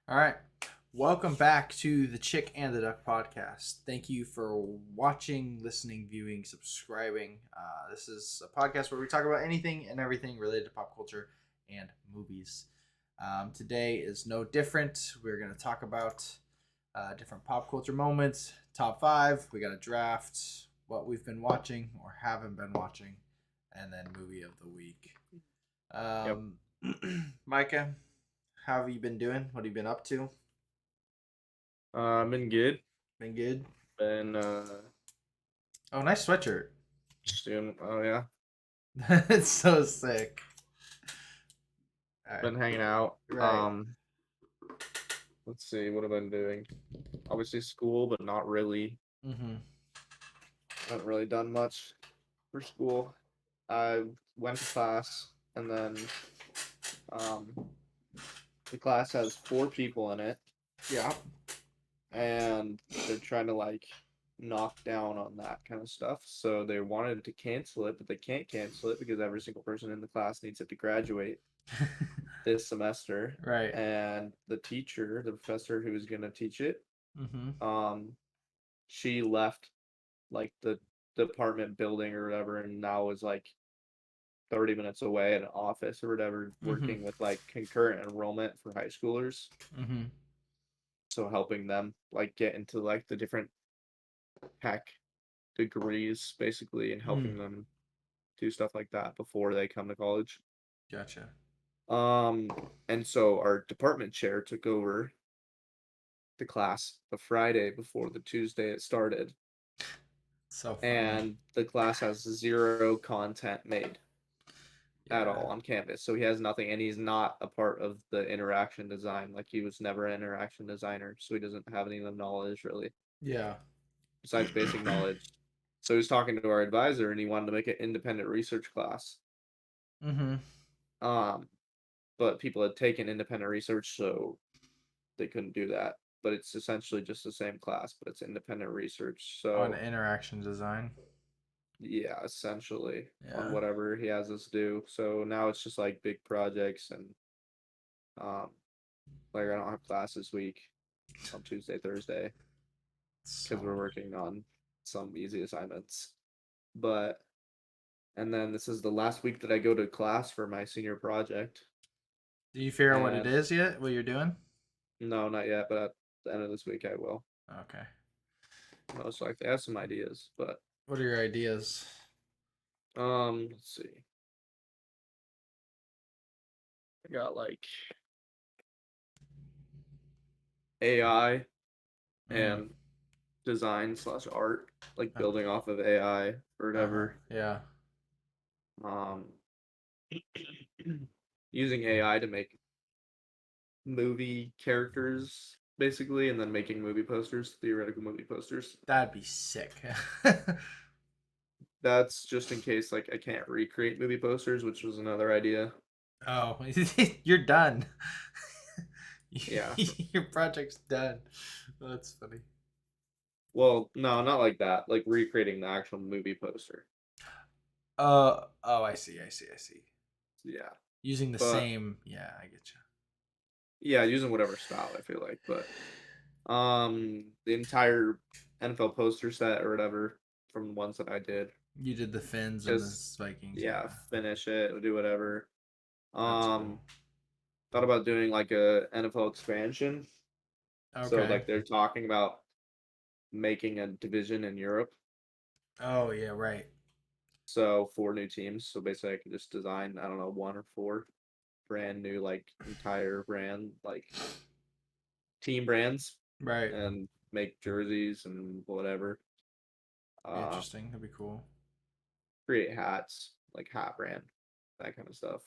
All right. Welcome back to the Chick and the Duck podcast. Thank you for watching, listening, viewing, subscribing. This is a podcast where we talk about anything and everything related to pop culture and movies. Today is no different. We're going to talk about different pop culture moments, top five. We got a draft, what we've been watching or haven't been watching, and then movie of the week. Yep. Um, Micah, how have you been doing? What have you been up to? Been good. Been good. Been Oh, nice sweatshirt. just doing. Oh yeah. It's so sick. All right. Been hanging out. Right. Let's see. What have I been doing? Obviously school, but not really. Mm-hmm. Haven't really done much for school. I went to class, and then um, the class has 4 people in it, Yeah. and they're trying to like knock down on that kind of stuff. So they wanted to cancel it, but they can't cancel it because every single person in the class needs it to graduate this semester. Right. And the teacher, the professor who was gonna teach it, Mm-hmm. um, she left like the department building or whatever, and now is like 30 minutes away at an office or whatever, Mm-hmm. working with like concurrent enrollment for high schoolers. Mm-hmm. So helping them like get into like the different tech degrees basically and Mm. helping them do stuff like that before they come to college. Gotcha. Um, and so our department chair took over the class the Friday before the Tuesday it started, So funny. and the class has zero content made at Yeah. all on Canvas. So he has nothing, and he's not a part of the interaction design. Like he was never an interaction designer, so he doesn't have any of the knowledge really, Yeah. besides basic knowledge. So he was talking to our advisor, and he wanted to make an independent research class. Mm-hmm. Um, but people had taken independent research, so they couldn't do that. But it's essentially just the same class, but it's independent research. On So interaction design. yeah, essentially on Yeah. whatever he has us do. So now it's just like big projects and um like I don't have class this week on Tuesday, Thursday So because we're working on some easy assignments. But and then this is the last week that I go to class for my senior project. do you figure out what it And is yet? What you're doing? no, not yet, but at the end of this week I will. Okay. Most likely I have some ideas, but What are your ideas? let's see. I got like AI Mm. and design slash art, like Uh, building off of AI or uh-huh. whatever. Yeah. Um, using AI to make movie characters basically, and then making movie posters, theoretical movie posters. That'd be sick. That's just in case like I can't recreate movie posters, which was another idea. Oh, you're done. Yeah. Your project's done. That's funny. Well, no, not like that. Like recreating the actual movie poster. Oh, I see. Yeah. Using the But same, yeah, I get you. yeah, using whatever style I feel like, but the entire NFL poster set or whatever from the ones that I did. You did the Finns and the Just Vikings, yeah, yeah. finish it, do whatever. That's cool. Um Thought about doing like a NFL expansion. So Okay. like they're talking about making a division in Europe. Oh yeah, right. So 4 new teams. So basically I could just design, I don't know, 1 or 4 brand new like entire brand like team brands Right. and make jerseys and whatever. Be Uh interesting. That'd be cool. Create hats, like hat brand, that kind of stuff.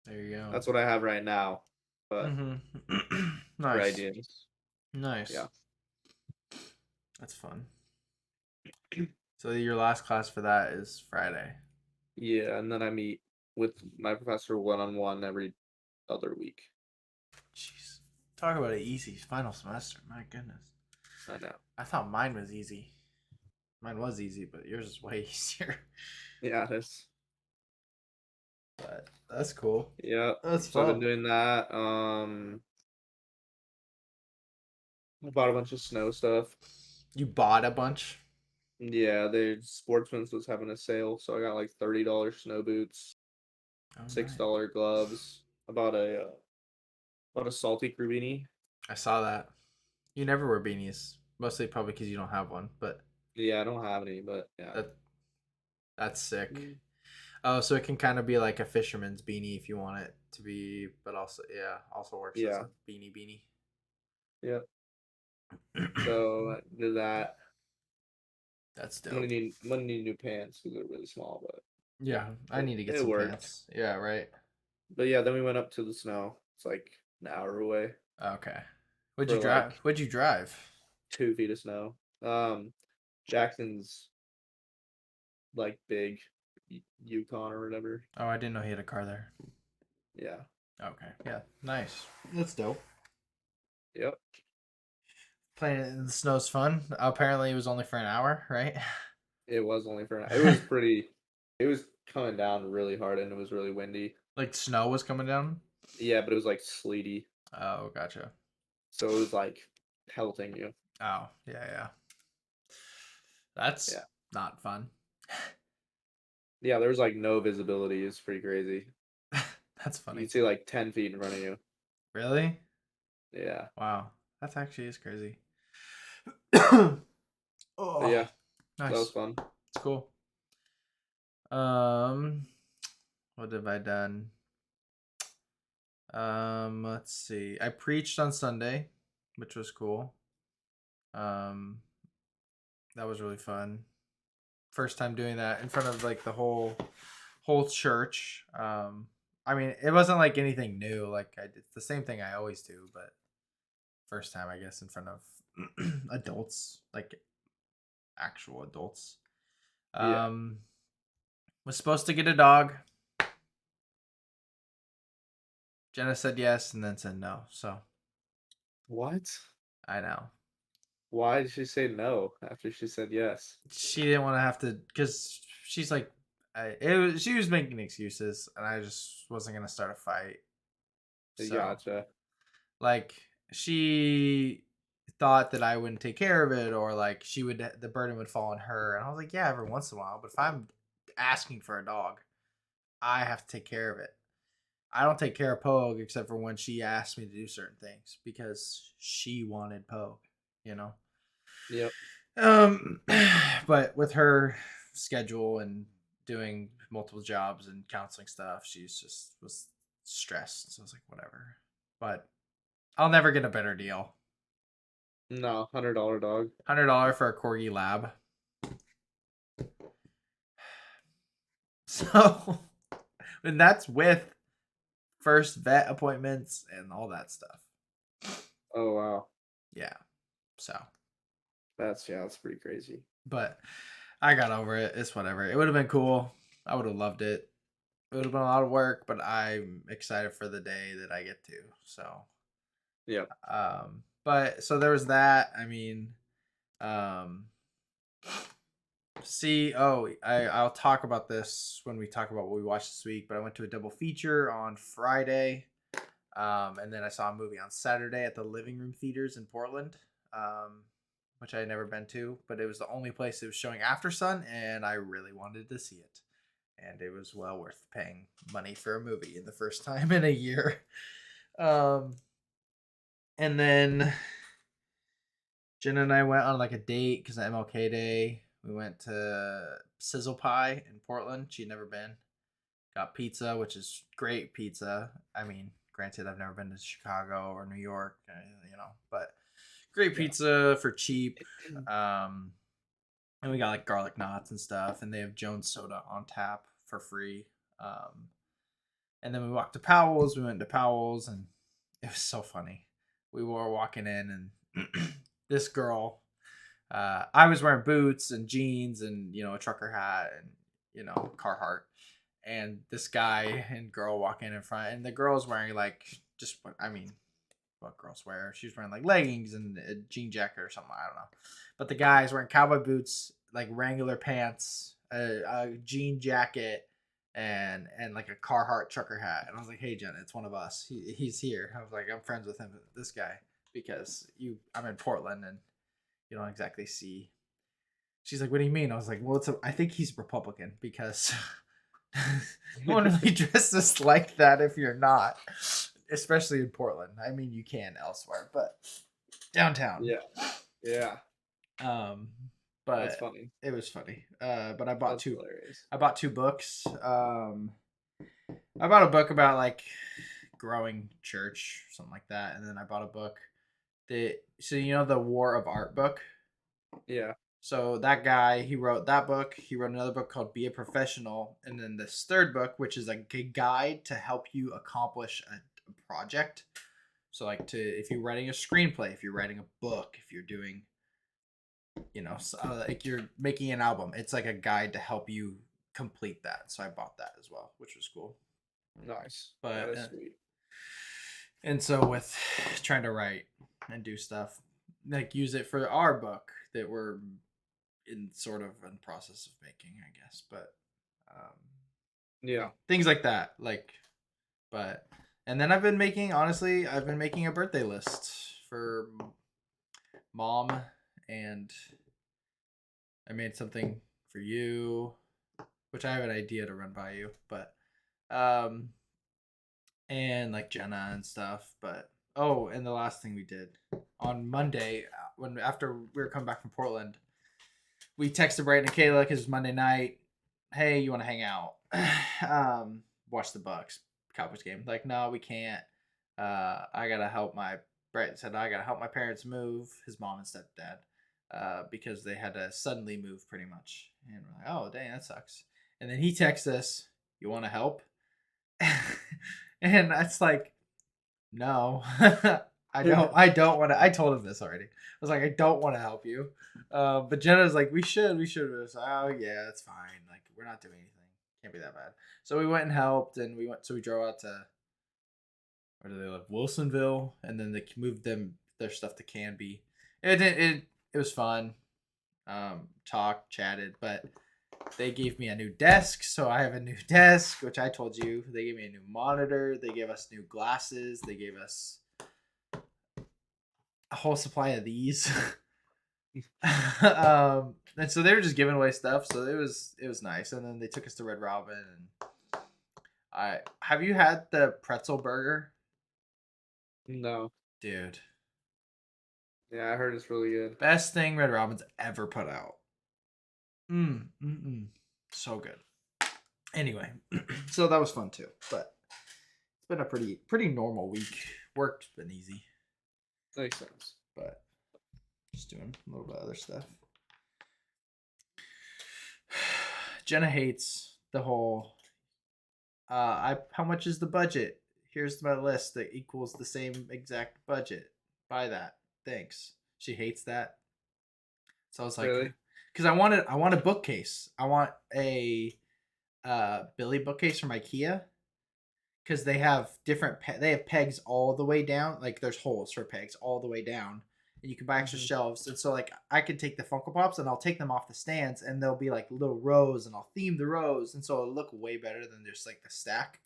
There you go. That's what I have right now. But Mm-hmm. for Nice. ideas. Nice. Yeah. That's fun. So your last class for that is Friday. Yeah, and then I meet with my professor one on one every other week. Jeez. Talk about an easy final semester. My goodness. I know. I thought mine was easy. Mine was easy, but yours is way easier. Yeah, this. But that's cool. Yeah. That's So I've been fun. doing that. I bought a bunch of snow stuff. You bought a bunch? Yeah, the Sportsman's was having a sale, so I got like $30 snow boots, Oh, nice. $6 gloves. I bought a salty crew beanie. I saw that. You never wear beanies, mostly probably because you don't have one. But Yeah, I don't have any, but yeah. that that's sick. Mm, Oh, so it can kind of be like a fisherman's beanie if you want it to be, but also yeah, also works as yeah, a beanie. yeah. So I did that. That's I'm gonna dope. need I'm gonna need new pants because they're really small, but Yeah, I need to get it some worked. pants. Yeah, right. But yeah, then we went up to the snow. It's like an hour away Okay. What'd you for drive? like What'd you drive? 2 feet of snow. Jackson's like big Yukon or whatever. Oh, I didn't know he had a car there. Yeah. Okay. Yeah. Nice. That's dope. Yep. Playing in the snow's fun. Apparently, it was only for an hour, right? It was only for it was pretty. It was coming down really hard and it was really windy. Like snow was coming down. Yeah, but it was like sleety, Oh, gotcha. so it was like pelting you. Oh, yeah. That's Yeah. not fun. Yeah, there was like no visibility. It's pretty crazy. That's You funny. can see like 10 feet in front of you. Really? Yeah. Wow. That actually is crazy. But Oh, yeah, that was nice. fun. It's cool. Um, what have I done? Let's see. I preached on Sunday, which was cool. Um, that was really fun. First time doing that in front of like the whole church. I mean, it wasn't like anything new. Like I did the same thing I always do, but first time I guess in front of adults, like actual adults. Yeah. Um, was supposed to get a dog. Jenna said yes and then said no. So What? I know Why did she say no after she said yes? she didn't want to have to because she's like, she was making excuses and I just wasn't gonna start a fight. So Gotcha. like she thought that I wouldn't take care of it or like she would the burden would fall on her and I was like, yeah, every once in a while, but if I'm asking for a dog, I have to take care of it. I don't take care of Pogue except for when she asked me to do certain things because she wanted Pogue, you know. Yep. Um, but with her schedule and doing multiple jobs and counseling stuff, she's just was stressed. So I was like, whatever. But I'll never get a better deal. No, $100 dog. $100 for a corgi lab. So, and that's with first vet appointments and all that stuff. Oh wow. Yeah. So, That's pretty crazy. but I got over it. It's whatever. It would have been cool. I would have loved it. It would have been a lot of work, but I'm excited for the day that I get to. So, Yep. but so there was that. I mean, um, I'll talk about this when we talk about what we watched this week. But I went to a double feature on Friday, and then I saw a movie on Saturday at the Living Room Theaters in Portland, which I had never been to, but it was the only place it was showing after Sun, and I really wanted to see it, and it was well worth paying money for a movie in the first time in a year. Um, and then Jen and I went on like a date because of MLK Day. We went to Sizzle Pie in Portland. She'd never been. Got pizza, which is great pizza. I mean, granted, I've never been to Chicago or New York, but great Yeah. pizza for cheap. And we got like garlic knots and stuff, and they have Jones Soda on tap for free. And then we walked to Powell's. We went to Powell's, and it was so funny. We were walking in, and this girl, I was wearing boots and jeans and a trucker hat and Carhartt, and this guy and girl walking in front, and the girl's wearing like just what girls wear. She was wearing like leggings and a jean jacket or something. I don't know, but the guy's wearing cowboy boots, like Wrangler pants, a jean jacket, and like a Carhartt trucker hat. And I was like, "Hey, Jen, it's one of us. He's here." I was like, "I'm friends with him. This guy." because I'm in Portland and you don't exactly see. She's like, "What do you mean?" I was like, "Well, I think he's Republican because no one really dresses like that if you're not, especially in Portland. I mean, you can elsewhere, but downtown." Yeah. Yeah. Um, That's but funny. it was funny. But I bought That's two. hilarious. I bought two books. I bought a book about like growing church, something like that, and then I bought a book so you know the War of Art book. Yeah. So that guy, he wrote that book. He wrote another book called Be a Professional, and then this third book, which is a guide to help you accomplish a project. So like if you're writing a screenplay, if you're writing a book, if you're doing, like you're making an album, it's like a guide to help you complete that. So I bought that as well, which was cool. Nice. That But is sweet. and so with trying to write and do stuff, like use it for our book that we're in process of making, I guess. But Yeah. things like that, like, but and then I've been making a birthday list for mom, and I made something for you, which I have an idea to run by you, but um and like Jenna and stuff. But oh, and the last thing we did on Monday, after we were coming back from Portland, we texted Brayden and Kayla because it's Monday night. Hey, you want to hang out? Watch the Bucks Cowboys game. Like, no, we can't. I gotta help my. Brayden said I gotta help my parents move. His mom and stepdad, because they had to suddenly move pretty much. And we're like, oh dang, that sucks. And then he texts us, "You want to help?" And it's like, no, I don't want to. I told him this already. I was like, I don't want to help you. But Jenna's like, we should. We should. Like, oh yeah, it's fine. Like we're not doing anything. Can't be that bad. So we went and helped, and we went. So we drove out to where do they live? Wilsonville, and then they moved their stuff to Canby. It was fun. Talked, chatted, but they gave me a new desk, so I have a new desk, which I told you. They gave me a new monitor. They gave us new glasses. They gave us a whole supply of these. And so they were just giving away stuff, so it was nice. And then they took us to Red Robin, and I have you had the pretzel burger? No. Dude, Yeah, I heard it's really good. best thing Red Robin's ever put out. So good. Anyway, so that was fun too, but it's been a pretty normal week. Work's been easy, Makes sense. but just doing a little bit of other stuff. Jenna hates the whole how much is the budget? Here's my list that equals the same exact budget. Buy that. Thanks. She hates that. So I was like, Really? because I want a bookcase. I want a Billy bookcase from IKEA, because they have they have pegs all the way down. Like there's holes for pegs all the way down, and you can buy extra shelves. And so like I could take the Funko Pops and I'll take them off the stands, and they'll be like little rows, and I'll theme the rows, and so it'll look way better than just like the stack.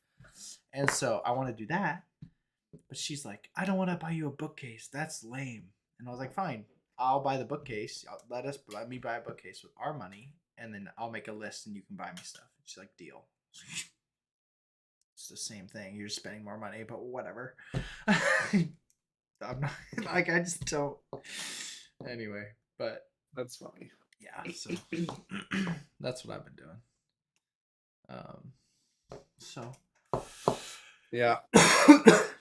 And so I want to do that, but she's like, I don't want to buy you a bookcase. That's lame. And I was like, fine, I'll buy the bookcase. Let me buy a bookcase with our money, and then I'll make a list, and you can buy me stuff. And she's like, deal. It's the same thing. You're just spending more money, but whatever. I'm not like I just don't. Anyway, but That's funny. yeah, so that's what I've been doing. So Yeah.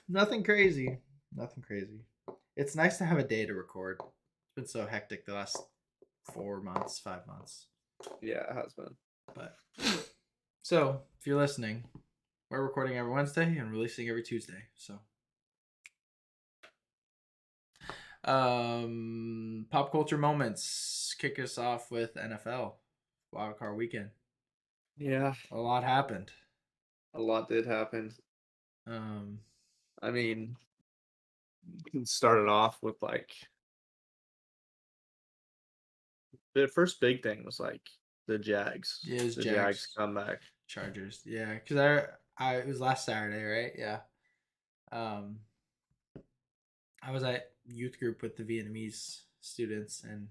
nothing crazy. Nothing crazy. It's nice to have a day to record. It's been so hectic the last 4 months, 5 months. Yeah, it has been. But so if you're listening, we're recording every Wednesday and releasing every Tuesday. So pop culture moments. Kick us off with NFL Wildcard Weekend. Yeah. A lot happened. A lot did happen. I mean, you can start it off with like the first big thing was like the Jags. Yeah, it was the Jags comeback. Chargers. Yeah, because I it was last Saturday, right? Yeah. I was at youth group with the Vietnamese students, and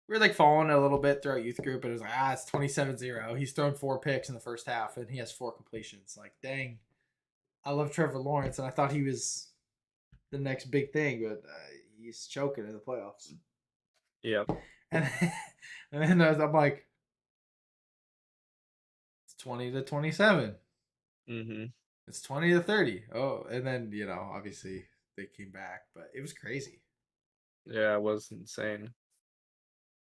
we were like falling a little bit throughout youth group, and it was like, it's 27-0. He's thrown 4 picks in the first half, and he has 4 completions. Like, dang, I love Trevor Lawrence, and I thought he was the next big thing, but he's choking in the playoffs. Yep. And then I'm like, it's 20-27. Mm-hmm. It's 20-30. Oh, and then obviously they came back, but it was crazy. Yeah, it was insane.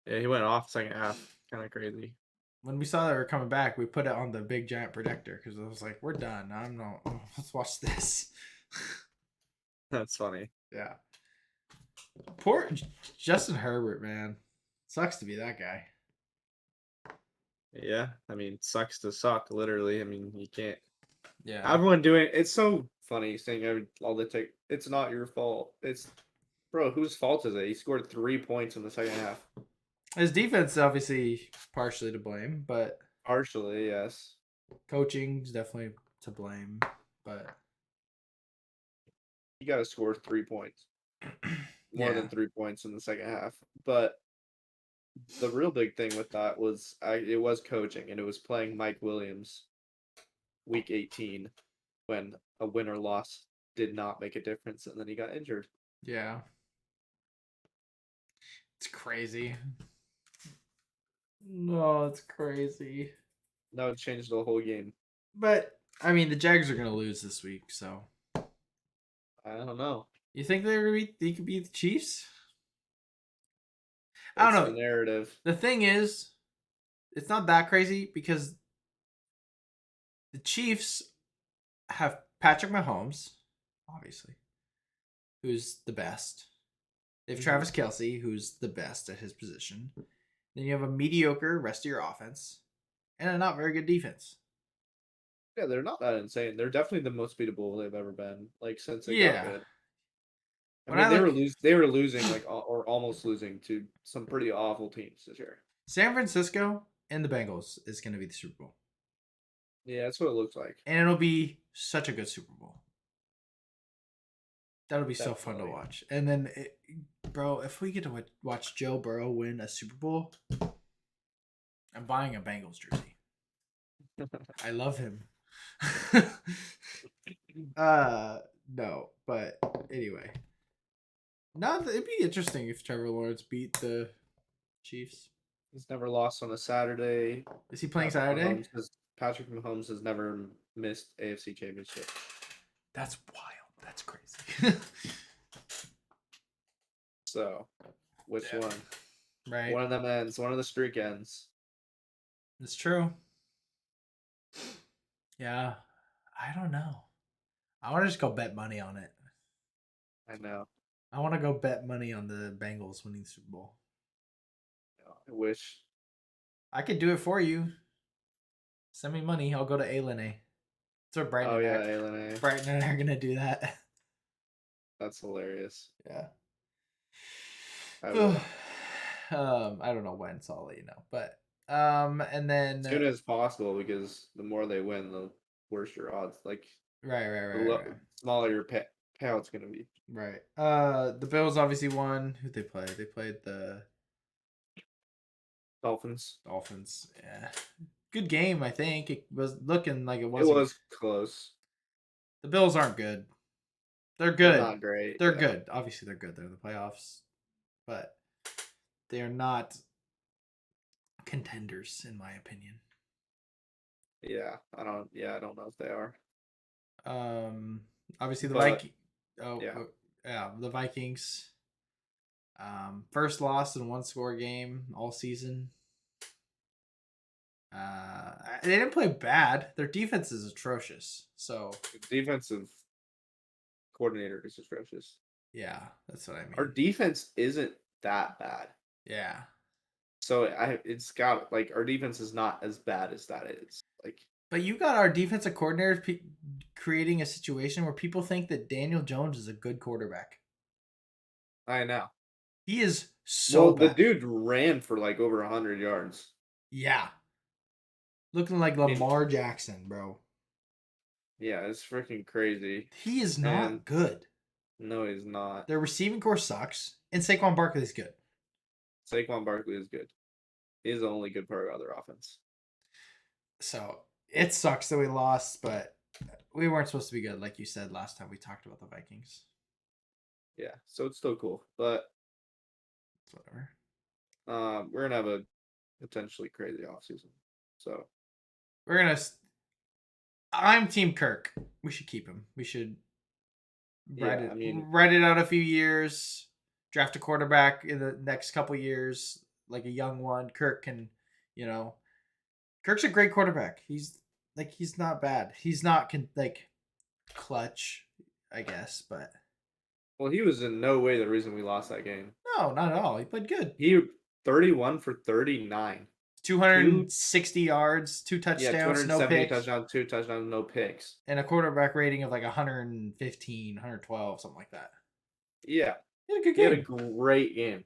Yeah, he went off second half. Kind of crazy. When we saw they were coming back, we put it on the big giant projector because I was like, we're done. I'm not. Let's watch this. That's funny. Yeah. Poor Justin Herbert, man. Sucks to be that guy. Yeah, I mean, sucks to suck, literally. I mean, you can't. Yeah. Everyone doing it's so funny saying all the take. It's not your fault. It's, bro, whose fault is it? He scored 3 points in the second half. His defense obviously partially to blame, but Partially, yes. coaching's definitely to blame. But You got to score 3 points, more yeah. than 3 points in the second half. But the real big thing with that was it was coaching, and it was playing Mike Williams week 18 when a win or loss did not make a difference, and then he got injured. Yeah. It's crazy. No, it's crazy. That would change the whole game. But I mean, the Jags are gonna lose this week, so I don't know. you think they could beat the Chiefs? That's I don't know. the narrative. The thing is, it's not that crazy because the Chiefs have Patrick Mahomes, obviously, who's the best. They have Travis Kelce, who's the best at his position. Then you have a mediocre rest of your offense and a not very good defense. Yeah, they're not that insane. They're definitely the most beatable they've ever been, like since they got Yeah. good. I When mean, I they were losing like or almost losing to some pretty awful teams this year. San Francisco and the Bengals is going to be the Super Bowl. Yeah, that's what it looks like. And it'll be such a good Super Bowl. That'll be so fun to Definitely. watch. And then, bro, if we get to watch Joe Burrow win a Super Bowl, I'm buying a Bengals jersey. I love him. No, but anyway. It'd be interesting if Trevor Lawrence beat the Chiefs. He's never lost on a Saturday. Is he playing Saturday? Patrick Mahomes has never missed AFC Championship. That's wild. That's crazy. So, which one? Right. One of them ends. One of the streak ends. It's true. Yeah. I don't know. I want to just go bet money on it. I know. I want to go bet money on the Bengals winning the Super Bowl. I wish. I could do it for you. Send me money. I'll go to A-Lane. That's where Brighton A-Lane. Brighton and I are going to do that. That's hilarious. Yeah. I will. I don't know when, so I'll let you know. But and then as soon as possible, because the more they win, the worse your odds. Like right. smaller your payout's gonna be. Right. The Bills obviously won. Who'd they play? They played the Dolphins. Yeah. Good game, I think. It was looking like it was. It was close. The Bills aren't good. They're good. They're not great. They're good. Obviously, they're good. They're in the playoffs, but they are not contenders, in my opinion. Yeah, I don't know if they are. Obviously the Vikings. The Vikings. First loss in 1-score game all season. They didn't play bad. Their defense is atrocious. So the defensive coordinator is atrocious. Yeah, that's what I mean. Our defense isn't that bad. Yeah. So it's got like our defense is not as bad as that is. Like, but you got our defensive coordinator creating a situation where people think that Daniel Jones is a good quarterback. I know. He is so bad. The dude ran for like over 100 yards. Yeah. Looking like Lamar Jackson, bro. Yeah, it's freaking crazy. He is not good. No, he's not. Their receiving core sucks, and Saquon Barkley is good. Saquon Barkley is good. He's the only good part of their offense. So it sucks that we lost, but we weren't supposed to be good, like you said last time we talked about the Vikings. Yeah, so it's still cool, but It's whatever. we're gonna have a potentially crazy offseason. So We're gonna. I'm Team Kirk. We should keep him. We should yeah, I mean, ride it out a few years. Draft a quarterback in the next couple years, like a young one. Kirk can, you know, Kirk's a great quarterback. He's not bad. He's not like clutch, I guess, but well, he was in no way the reason we lost that game. no, not at all. He played good. He 31 for 39. 260 yards, 2 Yeah, touchdowns, no 270 picks, touchdowns, 2 touchdowns, no picks. and a quarterback rating of like 115, 112, something like that. Yeah, He had a good he had a game. great game.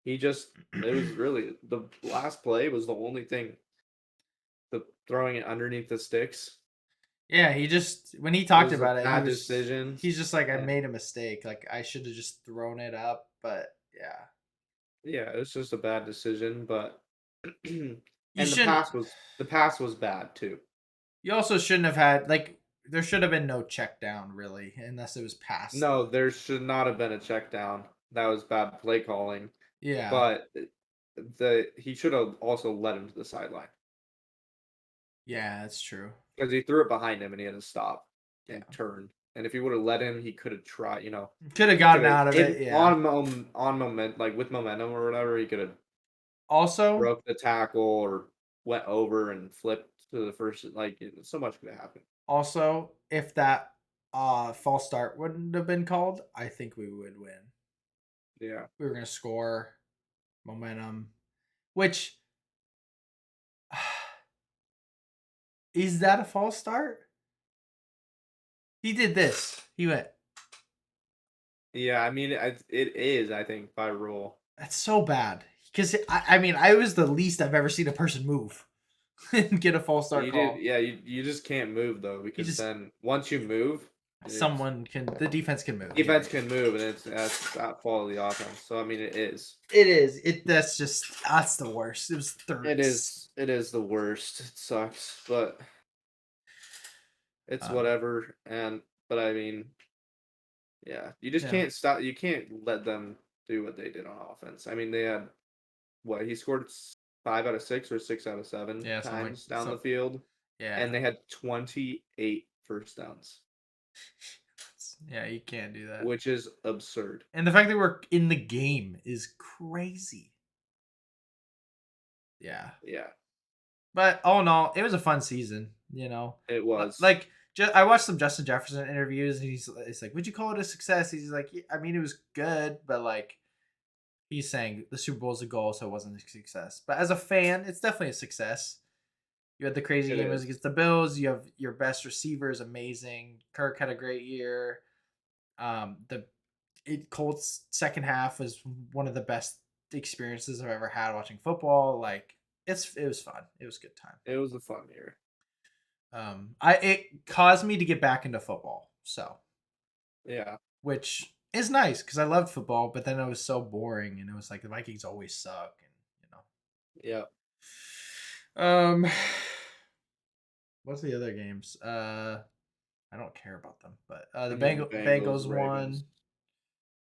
It was really the last play was the only thing. The throwing it underneath the sticks Yeah, he just when he talked was a about it, bad decision. he's just like I And made a mistake. Like I should have just thrown it up, but yeah. yeah, it was just a bad decision, but and You shouldn't the pass was bad too. you also shouldn't have had like there should have been no check down really unless it was passed. No, there should not have been a check down. That was bad play calling. Yeah. But the he should have also led him to the sideline Yeah, that's true. because he threw it behind him and he had to stop Yeah. and turn. And if he would have let him, he could have tried. Could have He could gotten have out of it, yeah. on moment like with momentum or whatever. He could have Also, broke the tackle or went over and flipped to the first. Like so much could have happened. if that false start wouldn't have been called, I think we would win. Yeah. We were going to score momentum, which is that a false start? He did this. He went. Yeah, I mean it is. I think by rule. That's so bad because I mean I was the least I've ever seen a person move and get a false start You did. call. Yeah, you just can't move though You because just then once you move, the defense can move. defense can move, and that's that fault of the offense. So I mean, it is. It is. That's the worst. It was third. It is. It is the worst. It sucks, but it's whatever. But I mean, yeah, you just Yeah. can't stop. You can't let them do what they did on offense. I mean, they had what he scored 5 out of 6 or 6 out of 7 times down the field, Yeah. and they had 28 first downs. Yeah, you can't do that. Which is absurd. And the fact that we're in the game is crazy. Yeah. Yeah. But all in all, it was a fun season, It was. Like, I watched some Justin Jefferson interviews, and he's like, would you call it a success? He's like, I mean, it was good, but like, he's saying the Super Bowl is a goal, so it wasn't a success. But as a fan, it's definitely a success. You had the crazy game against the Bills. You have your best receiver is amazing. Kirk had a great year. Colts second half was one of the best experiences I've ever had watching football. Like it was fun. It was a good time. It was a fun year. It caused me to get back into football. So yeah, which is nice because I loved football, but then it was so boring, and it was like the Vikings always suck, and Yeah. What's the other games? I don't care about them, but the Bengals won.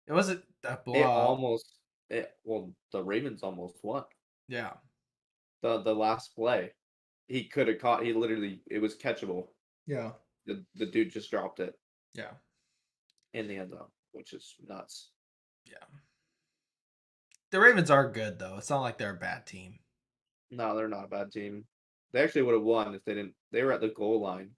It wasn't a blowout. The Ravens almost won. Yeah. The last play, he could have caught. He literally, it was catchable. Yeah. The dude just dropped it. Yeah. In the end zone, which is nuts. Yeah. The Ravens are good though. It's not like they're a bad team. No, they're not a bad team. They actually would have won if they didn't. They were at the goal line,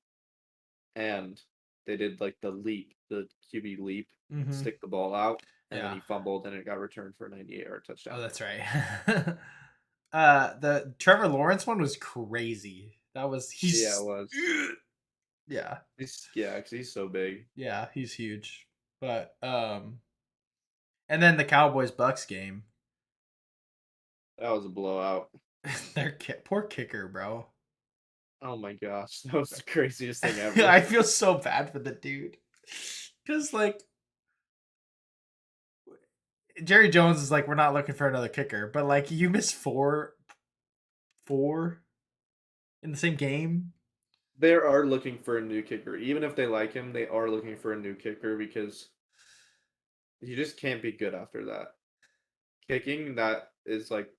and they did like the leap, the QB leap, stick the ball out, and then he fumbled, and it got returned for a 98-yard touchdown. Oh, that's right. The Trevor Lawrence one was crazy. That was it was. Yeah. Because he's so big. Yeah, he's huge. But and then the Cowboys Bucks game. That was a blowout. Their poor kicker, bro. Oh my gosh, that was the craziest thing ever. I feel so bad for the dude. Cause like Jerry Jones is like, we're not looking for another kicker, but like you miss four in the same game. They are looking for a new kicker. Even if they like him, they are looking for a new kicker because you just can't be good after that. Kicking that is like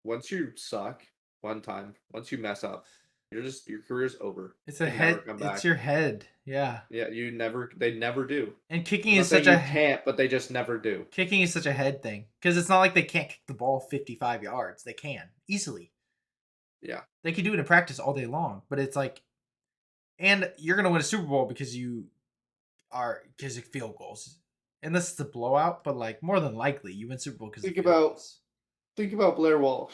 once you suck one time, once you mess up, your career's over. It's You a can never head. come It's back. your head. Yeah. Yeah, they never do. And kicking I'm not is such saying a you can't, but they just never do. kicking is such a head thing because it's not like they can't kick the ball 55 yards. They can easily. Yeah. They can do it in practice all day long, but it's like, and you're gonna win a Super Bowl because of field goals. Unless it's a blowout, but like more than likely you win Super Bowl because of Think field about goals. think about Blair Walsh.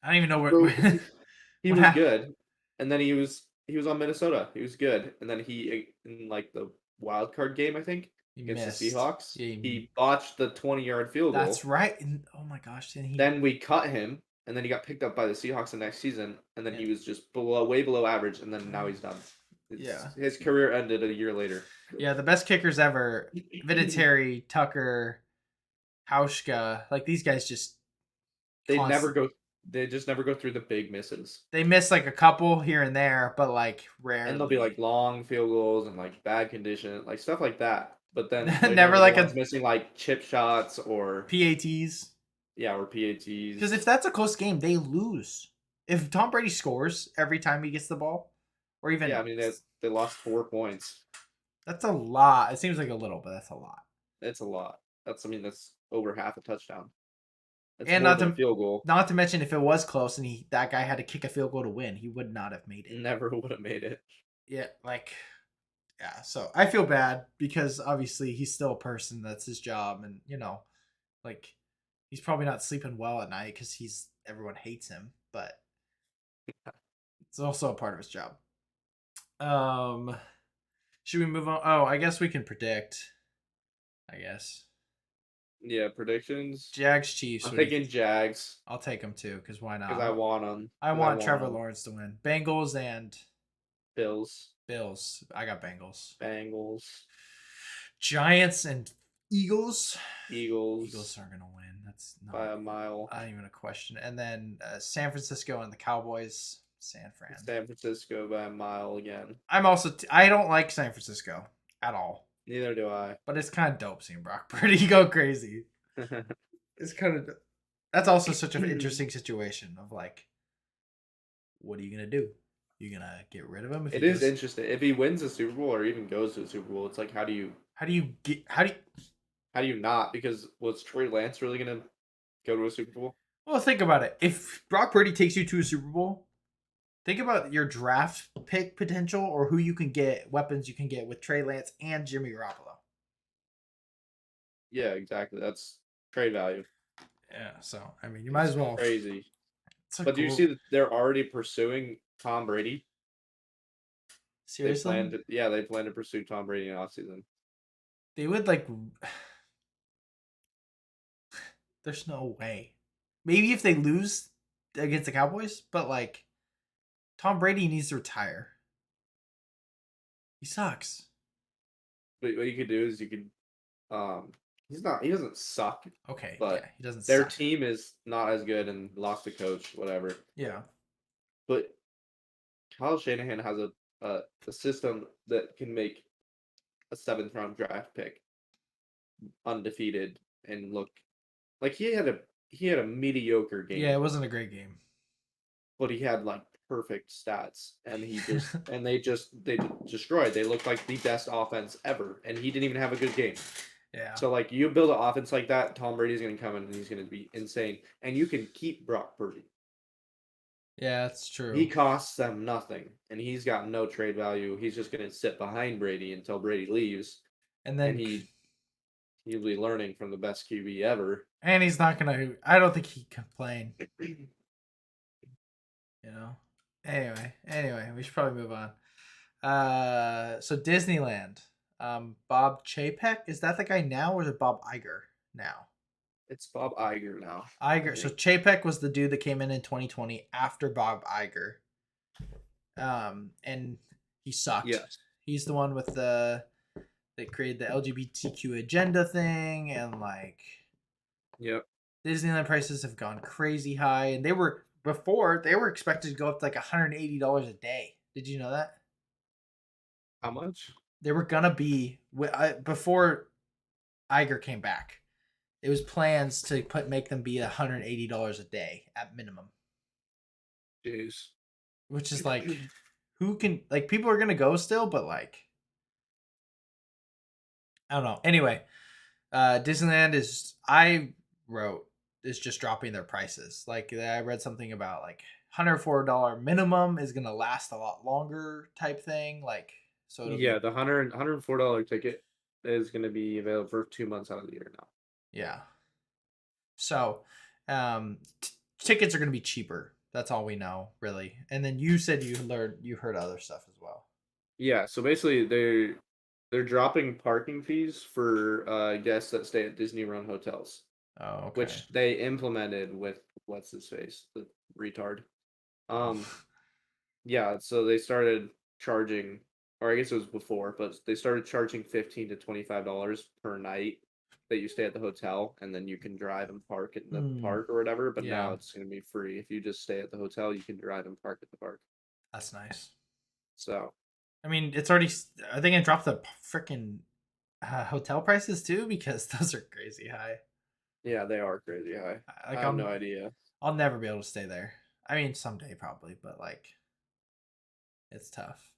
I don't even know Bro, he what was happened. good, and then he was on Minnesota. He was good, and then he in like the wild card game, I think, He against the missed. Seahawks, Yeah, he botched the 20-yard field that's goal. right. And oh my gosh, and Then we cut him, and then he got picked up by the Seahawks the next season, and then he and, was just way below average, and then now he's done. yeah, His career ended a year later. yeah. The best kickers ever: Vinatieri, Tucker, Hauschka. Like these guys just They never constant. go. They just never go through the big misses, They miss like a couple here and there, but like and they'll be like rarely. long field goals and like bad condition, like stuff like that. But then they're Never never the like ones a missing like chip shots or PATs. yeah, or Because if PATs. that's a close game, they lose. If Tom Brady scores every time he gets the ball, or Yeah, even I mean they lost 4 points. that's a lot. It seems like a little, but that's a lot. It's a lot. That's over half a touchdown. It's And more than a field goal. not to mention if it was close and that guy had to kick a field goal to win, he would not have made it. Never would have made it. Yeah, like yeah. So I feel bad because obviously he's still a person. That's his job, and like he's probably not sleeping well at night because everyone hates him, but it's also a part of his job. Um, should we move on? Oh, I guess we can predict. I guess Yeah, predictions. Jags Chiefs. I'm What do you thinking Jags I'll take them too because why because not? I want them. I Because I want want Trevor them. Lawrence to win. Bengals and Bills, Bills. I got Bengals. Bengals, Giants and Eagles. Eagles Eagles are gonna win. That's by not a mile. even a question. And then San Francisco and the Cowboys. San Fran. San Francisco by a mile again. I don't like San Francisco at all, Neither do I. but it's kind of dope seeing Brock Purdy go crazy. It's kind of that's also such an interesting situation of like, what are you gonna do? You gonna get rid of him if he It is goes? interesting. If he wins the Super Bowl or even goes to the Super Bowl, it's like How do you get? How do you? how do you not? Because was Trey Lance really gonna go to a Super Bowl? Well, think about it. If Brock Purdy takes you to a Super Bowl, think about your draft pick potential or who you can get, weapons you can get with Trey Lance and Jimmy Garoppolo. Yeah, exactly. That's trade value. Yeah, so I mean, you might as well. Crazy. It's a But do you see that they're already pursuing Tom Brady? seriously. They plan to pursue Tom Brady in offseason. They would like. There's no way. Maybe if they lose against the Cowboys, but like Tom Brady needs to retire. He sucks. But what you could do is you could he doesn't suck, Okay, yeah, but he doesn't their suck. team is not as good and lost a coach, whatever. Yeah. But Kyle Shanahan has a system that can make a 7th round draft pick undefeated and look like he had a mediocre game, Yeah, it wasn't a great game. but he had like perfect stats, and they destroyed. They looked like the best offense ever, and he didn't even have a good game. Yeah. So like you build an offense like that, Tom Brady's gonna come in and he's gonna be insane, and you can keep Brock Purdy. Yeah, that's true. He costs them nothing, and he's got no trade value. He's just gonna sit behind Brady until Brady leaves, And and then he'll be learning from the best QB ever. and he's not gonna. I don't think he can complain. You know. Anyway, we should probably move on. So Disneyland. Bob Chapek, is that the guy now, or is it Bob Iger now? It's Bob Iger now. Iger. So Chapek was the dude that came in 2020 after Bob Iger. And he sucked. Yes. He's the one with they created the LGBTQ agenda thing and like Yep. Disneyland prices have gone crazy high, and they were expected to go up to like $180 a day. Did you know that? How much? They were gonna be before Iger came back. It was plans to make them be $180 a day at minimum, Jeez. which is like, who can like people are gonna go still, but like I don't know. Anyway, Disneyland is just dropping their prices. Like I read something about like $104 minimum is gonna last a lot longer type thing. Like so it'll Yeah, be the $104 ticket is going to be available for 2 months out of the year now. yeah. So tickets are gonna be cheaper. That's all we know, really. And then you said you heard other stuff as well. Yeah, so basically they're dropping parking fees for guests that stay at Disney run hotels, Oh, okay. which they implemented with what's his face, the retard. Oh. Um yeah, so they started charging, or I guess it was before, but they started charging $15 to $25 per night that you stay at the hotel, and then you can drive and park at the Hmm. park or whatever. But now Yeah, it's going to be free if you just stay at the hotel. You can drive and park at the park. that's nice. So I mean, it's already. Are they gonna drop the freaking hotel prices too? Because those are crazy high. yeah, they are crazy high. I Like have no idea. I'll never be able to stay there. I mean, someday probably, but like it's tough.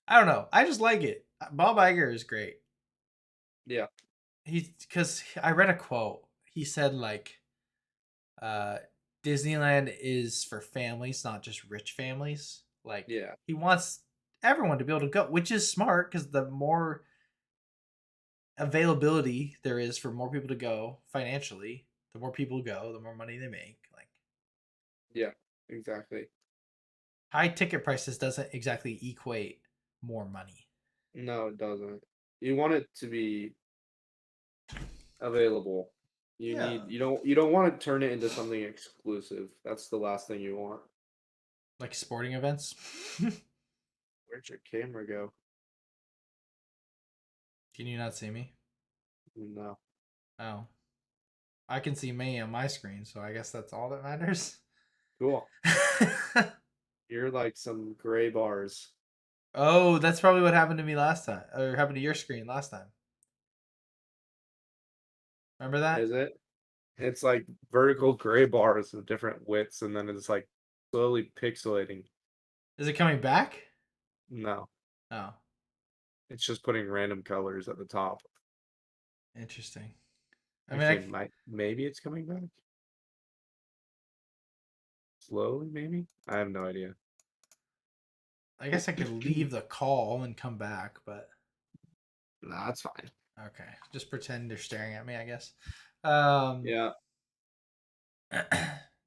I don't know. I just like it. Bob Iger is great. Yeah, He's because I read a quote. He said like, uh, Disneyland is for families, not just rich families. Like yeah, he wants everyone to be able to go, which is smart because the more availability there is for more people to go financially, the more people go, the more money they make. Like yeah, exactly. high ticket prices doesn't exactly equate more money. No, it doesn't. You want it to be available. Yeah. You don't want to turn it into something exclusive. That's the last thing you want. Like sporting events. Where'd your camera go? Can you not see me? No. Oh. I can see me on my screen, so I guess that's all that matters. Cool. You're like some gray bars. Oh, that's probably what happened to me last time. Or happened to your screen last time. Remember that? Is it? It's like vertical gray bars of different widths, and then it's like slowly pixelating. Is it coming back? No, Oh, it's just putting random colors at the top. interesting. I mean, Actually, might maybe it's coming back slowly. Maybe I have no idea. I guess I could leave the call and come back, but Nah, that's fine. okay. Just pretend they're staring at me, I guess. Um, Yeah,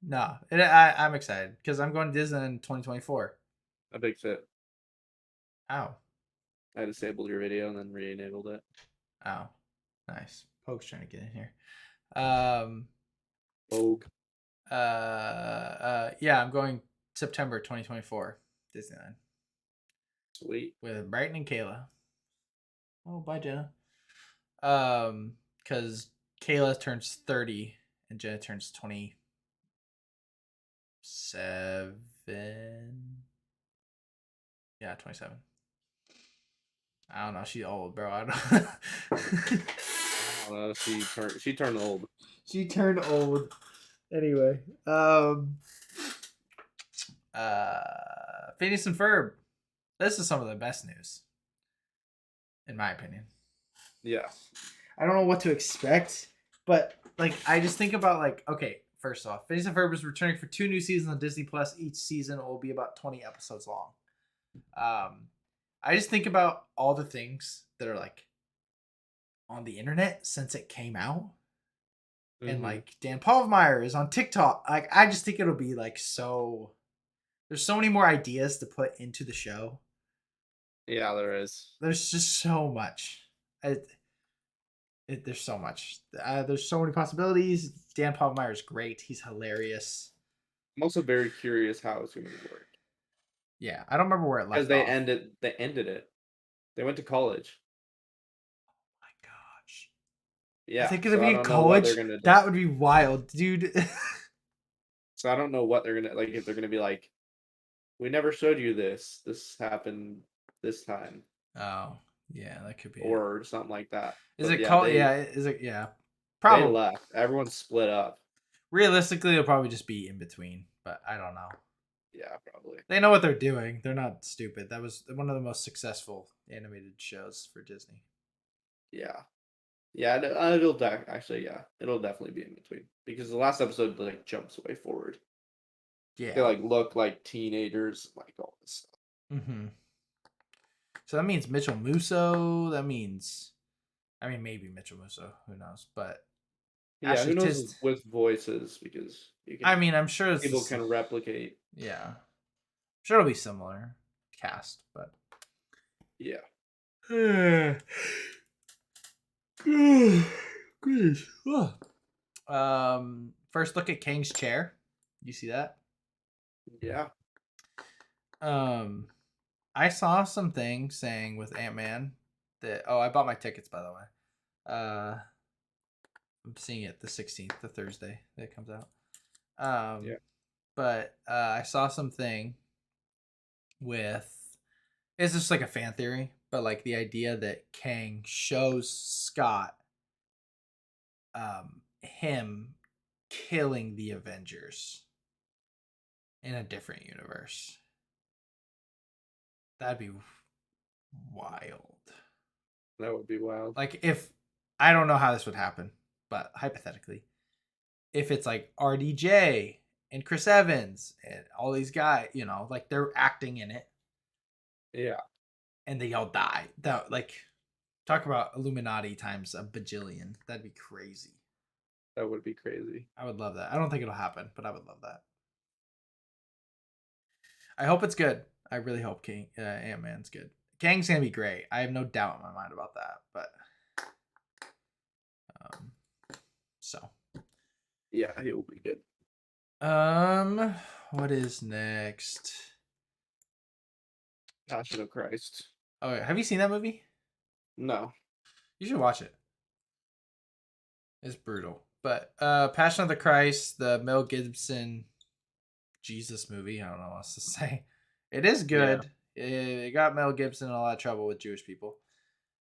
no, I'm excited because I'm going to Disney in 2024. a big fit. Ow. I disabled your video and then re-enabled it. Ow. Nice. Poke's trying to get in here. Um, Vogue. yeah, I'm going September 2024, Disneyland Sweet. with Brighton and Kayla. Oh, bye, Jenna. Because Kayla turns 30 and Jenna turns 27. Yeah, 27. I don't know. She's old, bro. I don't. I don't know. She turned old. She turned old. Anyway, Phineas and Ferb. This is some of the best news, in my opinion. Yeah. I don't know what to expect, but like I just think about like okay, first off, Phineas and Ferb is returning for 2 new seasons on Disney Plus. Each season will be about 20 episodes long. I just think about all the things that are like on the internet since it came out, and Mm-hmm. like Dan Pavmeyer is on TikTok. Like I just think it'll be like so. There's so many more ideas to put into the show. Yeah, there is. There's just so much. There's so much. There's so many possibilities. Dan Pavmeyer is great. He's hilarious. I'm also very curious how it's going to work Yeah, I don't remember where it because left off. they ended it. They went to college. My gosh. Yeah. Are they gonna So be I in don't know what they're college? gonna do. That would be wild, dude. So I don't know what they're gonna like if they're gonna be like, we never showed you this. This happened this time, Oh, yeah, that could be it. or something like that. Is But it yeah, called? Yeah, is it? Yeah, they probably. left. Everyone split up. Realistically, it'll probably just be in between, but I don't know. Yeah, probably. They know what they're doing. They're not stupid. That was one of the most successful animated shows for Disney. Yeah. Yeah, actually, yeah, it'll definitely be in between because the last episode like jumps way forward. They Yeah. like look like teenagers, like all this stuff. Mm-hmm. So that means Mitchell Musso. That means, I mean, maybe Mitchell Musso. Who knows? But Yeah, Ashley who knows Tist. with voices because you I can mean, I'm sure people can replicate. yeah, I'm sure it'll be similar cast, but Yeah. Goodness. First look at Kang's chair. You see that? Yeah. Um, I saw something saying with Ant-Man that. Oh, I bought my tickets by the way. I'm seeing it the 16th, the Thursday that it comes out. Yeah. But I saw something with. It's just like a fan theory, but like the idea that Kang shows Scott him killing the Avengers in a different universe. That'd be wild. That would be wild. Like if I don't know how this would happen, but hypothetically, if it's like RDJ and Chris Evans and all these guys, you know, like they're acting in it Yeah. and they all die. That like talk about Illuminati times a bajillion. That'd be crazy. That would be crazy. I would love that. I don't think it'll happen, but I would love that. I hope it's good. I really hope Ant-Man's good. Kang's gonna be great. I have no doubt in my mind about that. But so Yeah, it will be good. what is next? Passion of Christ. Oh, have you seen that movie? No. You should watch it. It's brutal. But Passion of the Christ, the Mel Gibson Jesus movie. I don't know what else to say. It is good. Yeah. It got Mel Gibson in a lot of trouble with Jewish people.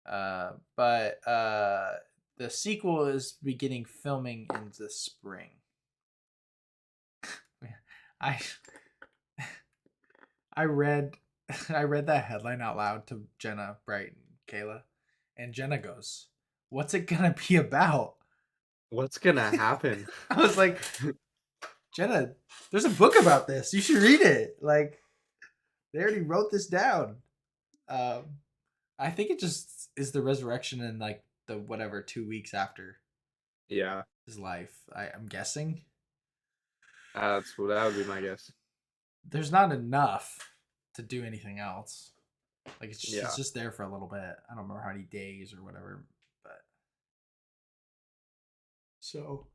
But the sequel is beginning filming in the spring. I read that headline out loud to Jenna, Bright, and Kayla, and Jenna goes, "What's it gonna be about? What's gonna happen?" I was like, Jenna, there's a book about this. You should read it. Like, they already wrote this down. I think it just is the resurrection in like the whatever 2 weeks after. Yeah. His life. I'm guessing. That would be my guess. There's not enough to do anything else. Like it's just there for a little bit. I don't remember how many days or whatever, but so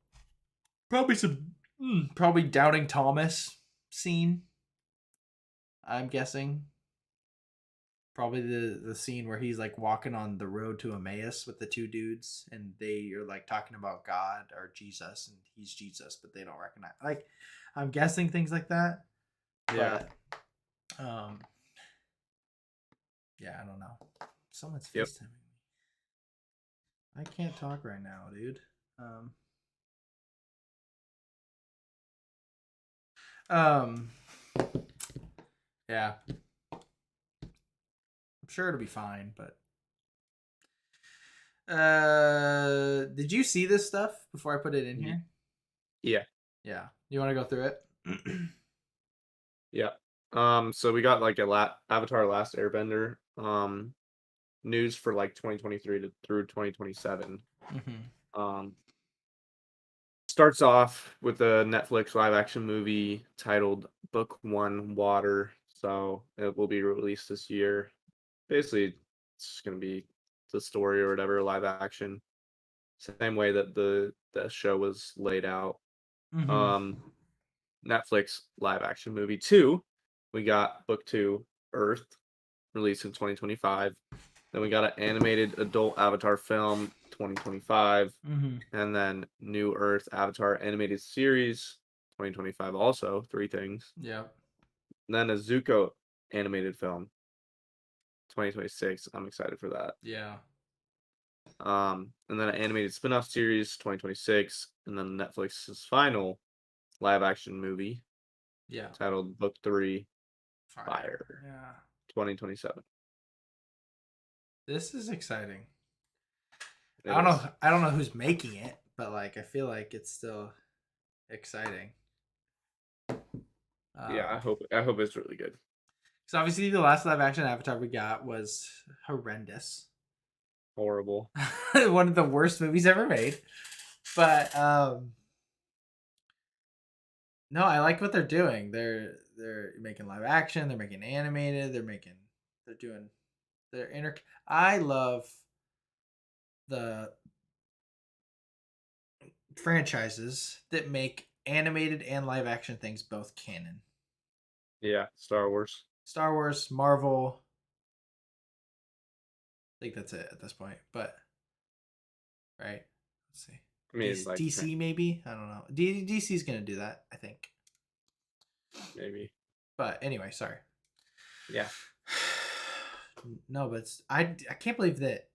probably Doubting Thomas scene. I'm guessing. Probably the scene where he's like walking on the road to Emmaus with the two dudes and they are like talking about God or Jesus and he's Jesus, but they don't recognize. Like, I'm guessing things like that. Yeah. But, yeah, I don't know. Someone's Yep. FaceTiming me. I can't talk right now, dude. Yeah. I'm sure it'll be fine, but did you see this stuff before I put it in here? Yeah. Yeah. You want to go through it? Yeah. So we got like Avatar Last Airbender news for like 2023 through 2027. Starts off with a Netflix live action movie titled Book One Water. So it will be released this year. Basically, it's gonna be the story or whatever, live action. Same way that the show was laid out. Netflix live action movie 2. We got Book 2 Earth, released in 2025. Then we got an animated adult Avatar film 2025. Mm-hmm. And then New Earth Avatar animated series 2025 also, 3 things. Yeah. And then a Zuko animated film 2026. I'm excited for that. Yeah. And then an animated spin-off series 2026, and then Netflix's final live action movie Yeah. titled Book 3 Fire. Fire Yeah. 2027. This is exciting. It I don't is. know. I don't know who's making it, but like I feel like it's still exciting. Yeah, I hope it's really good. So obviously the last live action Avatar we got was horrendous. Horrible. One of the worst movies ever made. But no, I like what they're doing. They're making live action, they're making animated, they're doing I love the franchises that make animated and live action things both canon. Yeah, Star Wars. Star Wars, Marvel. I think that's it at this point. But right, let's see. I mean, like DC maybe, I don't know. DC's gonna do that, I think. maybe. But anyway, sorry. Yeah. No, but I can't believe that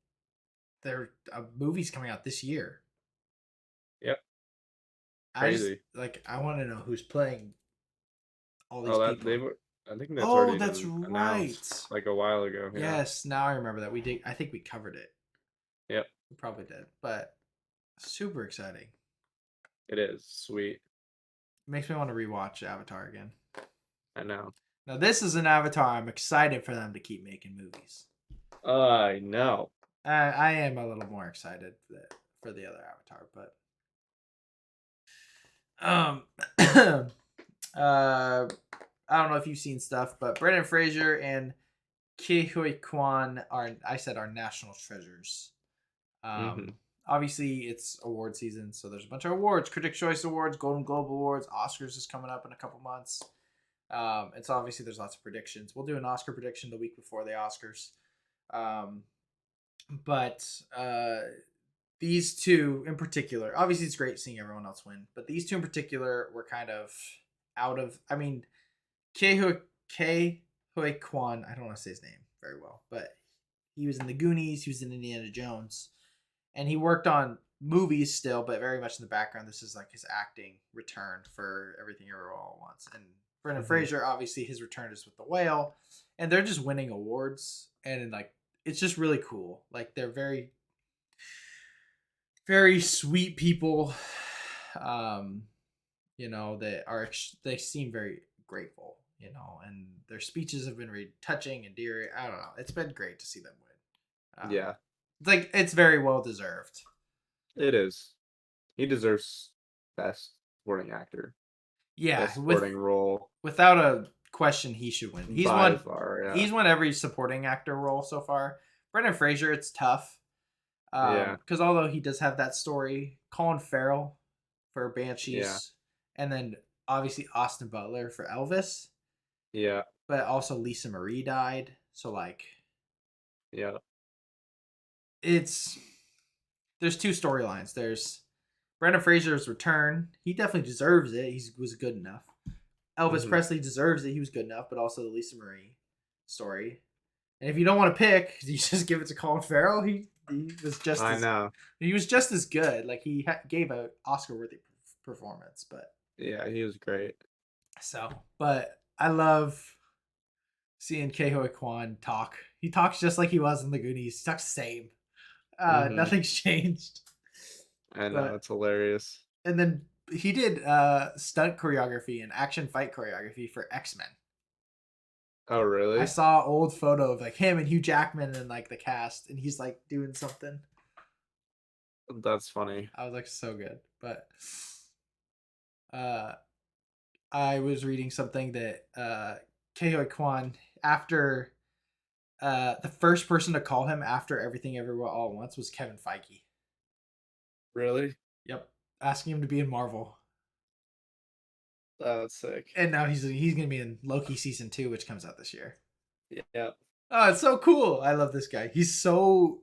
there are movies coming out this year. Yep. Crazy. I want to know who's playing all these people. They were. I think that's already that's been right. announced like a while ago. Yeah. Yes, now I remember that we did. I think we covered it. Yep. We probably did, but super exciting. It is sweet. Makes me want to rewatch Avatar again. I know. Now this is an Avatar I'm excited for them to keep making movies. I know. I am a little more excited for the other Avatar, but I don't know if you've seen stuff, but Brendan Fraser and Ke Huy Quan are national treasures. Obviously it's award season, so there's a bunch of awards: Critics' Choice Awards, Golden Globe Awards, Oscars is coming up in a couple months. And so obviously there's lots of predictions. We'll do an Oscar prediction the week before the Oscars. But these two in particular, obviously it's great seeing everyone else win, but these two in particular were kind of out of. I mean, Ke Huy Quan. I don't want to say his name very well, but he was in the Goonies. He was in Indiana Jones, and he worked on movies still, but very much in the background. This is like his acting return for Everything Everywhere All at Once. And Brendan Fraser, obviously his return is with The Whale, and they're just winning awards, and like it's just really cool. Like they're very, very sweet people. They seem very grateful, and their speeches have been really touching, endearing. I don't know. It's been great to see them win. Yeah. It's very well deserved. It is. He deserves best supporting actor. Yeah, best supporting role. Without a question, he should win. He's won. Far, yeah. He's won every supporting actor role so far. Brendan Fraser, it's tough. Because although he does have that story, Colin Farrell for Banshees, and then obviously Austin Butler for Elvis. Yeah. But also Lisa Marie died, so like. Yeah. There's two storylines. There's Brendan Fraser's return. He definitely deserves it. He was good enough. Elvis Presley deserves it. He was good enough, but also the Lisa Marie story. And if you don't want to pick, you just give it to Colin Farrell. He was just. He was just as good. Like he gave an Oscar-worthy performance, but. Yeah, he was great. So, but I love seeing Ke Huy Quan talk. He talks just like he was in the Goonies. He talks the same. Nothing's changed. I know, it's hilarious. And then he did stunt choreography and action fight choreography for X-Men. Oh, really? I saw an old photo of like him and Hugh Jackman and like the cast, and he's like doing something. That's funny. I was like, so good. But I was reading something that Ke Huy Quan, after the first person to call him after Everything Everywhere All at Once was Kevin Feige. Really? Yep. Asking him to be in Marvel. That's sick. And now he's gonna be in Loki season 2, which comes out this year. Yeah. Oh, it's so cool. I love this guy. He's so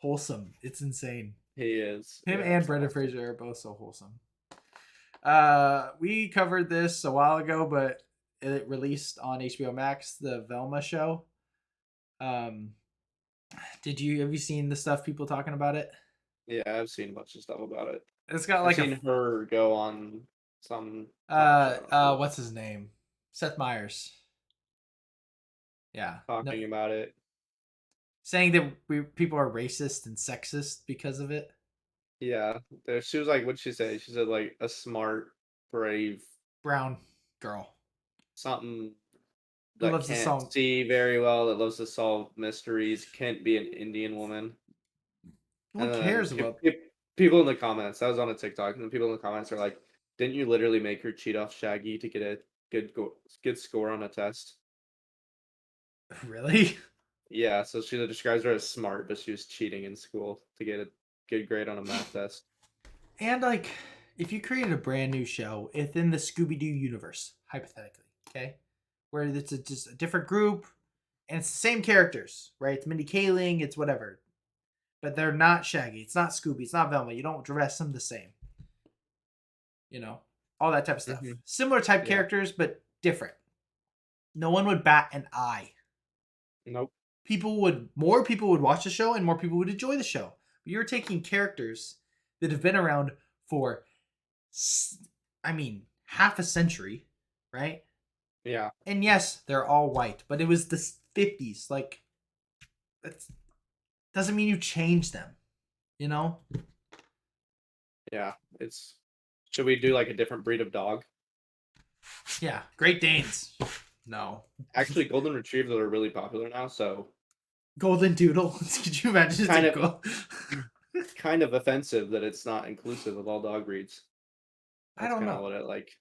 wholesome. It's insane. He is. Him Yeah, and it's Brendan awesome. Fraser are both so wholesome. We covered this a while ago, but it released on HBO Max, the Velma show. Um, have you seen the stuff people talking about it? Yeah, I've seen a bunch of stuff about it. It's got I've like seen her go on some talk show. I don't know what, what's his name? Seth Meyers. Yeah. No, talking about it. saying that people are racist and sexist because of it. Yeah, there. She was like, what'd she say? She said like a smart, brave, Brown girl something who that loves the can't song. see very well, that loves to solve mysteries, can't be an Indian woman. No one And then cares about. people in the comments, that was on a TikTok, and the people in the comments are like, "Didn't you literally make her cheat off Shaggy to get a good score on a test?" Really? Yeah, so she describes her as smart, but she was cheating in school to get a good grade on a math test. And like, if you created a brand new show within the Scooby Doo universe, hypothetically, okay, where it's just a different group and it's the same characters, right? It's Mindy Kaling, it's whatever, but they're not Shaggy. It's not Scooby. It's not Velma. You don't dress them the same. You know, all that type of stuff. Hmm. Similar type Yeah. characters, but different. No one would bat an eye. Nope. More people would watch the show and more people would enjoy the show. But you're taking characters that have been around for, I mean, half a century, right? Yeah. And yes, they're all white, but it was the 50s. Like, that doesn't mean you change them, you know? Yeah. It's. Should we do like a different breed of dog? Yeah, Great Danes. No. Actually, golden retrievers are really popular now, so Golden Doodle. Could you imagine? kind of Go- kind of offensive that it's not inclusive of all dog breeds. I That's don't kind of know. what I like.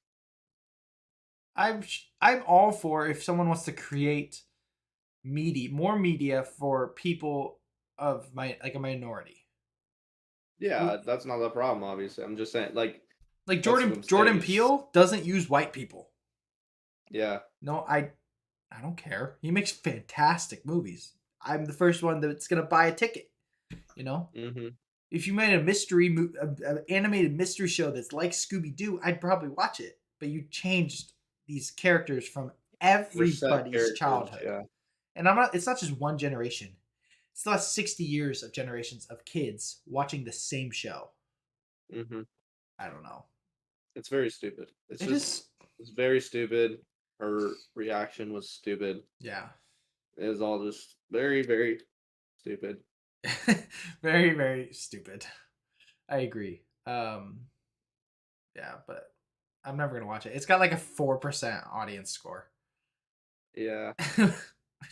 I'm all for if someone wants to create more media for people of like a minority. Yeah, that's not the problem. Obviously, I'm just saying, like, Like that's what I'm saying Jordan is, Peele doesn't use white people. yeah. No, I don't care. He makes fantastic movies. I'm the first one that's gonna buy a ticket. You know, Mm-hmm. if you made a animated mystery show that's like Scooby Doo, I'd probably watch it. But you changed these characters from They're set everybody's characters. childhood, Yeah. and I'm not. It's not just one generation. It's the last 60 years of generations of kids watching the same show. Mm-hmm. I don't know. It's very stupid. It's It just, is. it's very stupid. Her reaction was stupid. Yeah. It was all just very, very stupid. Very, very stupid. I agree. Yeah, but I'm never gonna watch it. It's got like a 4% audience score. Yeah.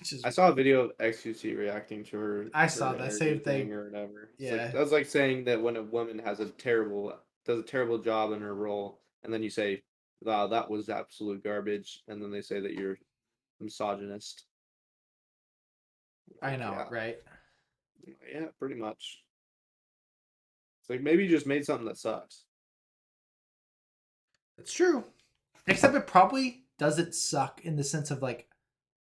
Which is I saw a video of XQC reacting to I her saw that interview same thing. thing or whatever. It's like Yeah. that's like saying that when a woman does a terrible job in her role, and then you say, "Wow, that was absolute garbage," and then they say that you're misogynist. I Like, know, yeah, right? yeah, pretty much. It's like maybe you just made something that sucks. It's true. Except it probably doesn't suck in the sense of like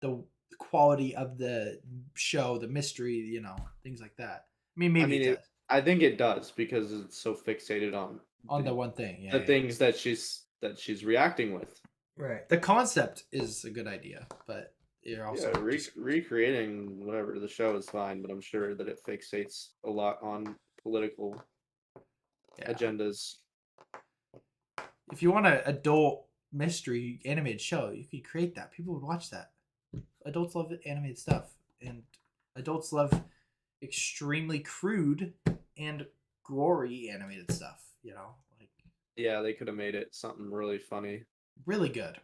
the quality of the show, the mystery, things like that. I mean, I maybe mean, it does I think it does because it's so fixated on on the one thing. the Yeah, yeah. things that she's reacting with. Right. The concept is a good idea, but you're Yeah, also just recreating whatever the show is fine, but I'm sure that it fixates a lot on political yeah. agendas. If you want an adult mystery animated show, you could create that. People would watch that. Adults love animated stuff, and adults love extremely crude and gory animated stuff. Like Yeah, they could have made it something really funny. really good.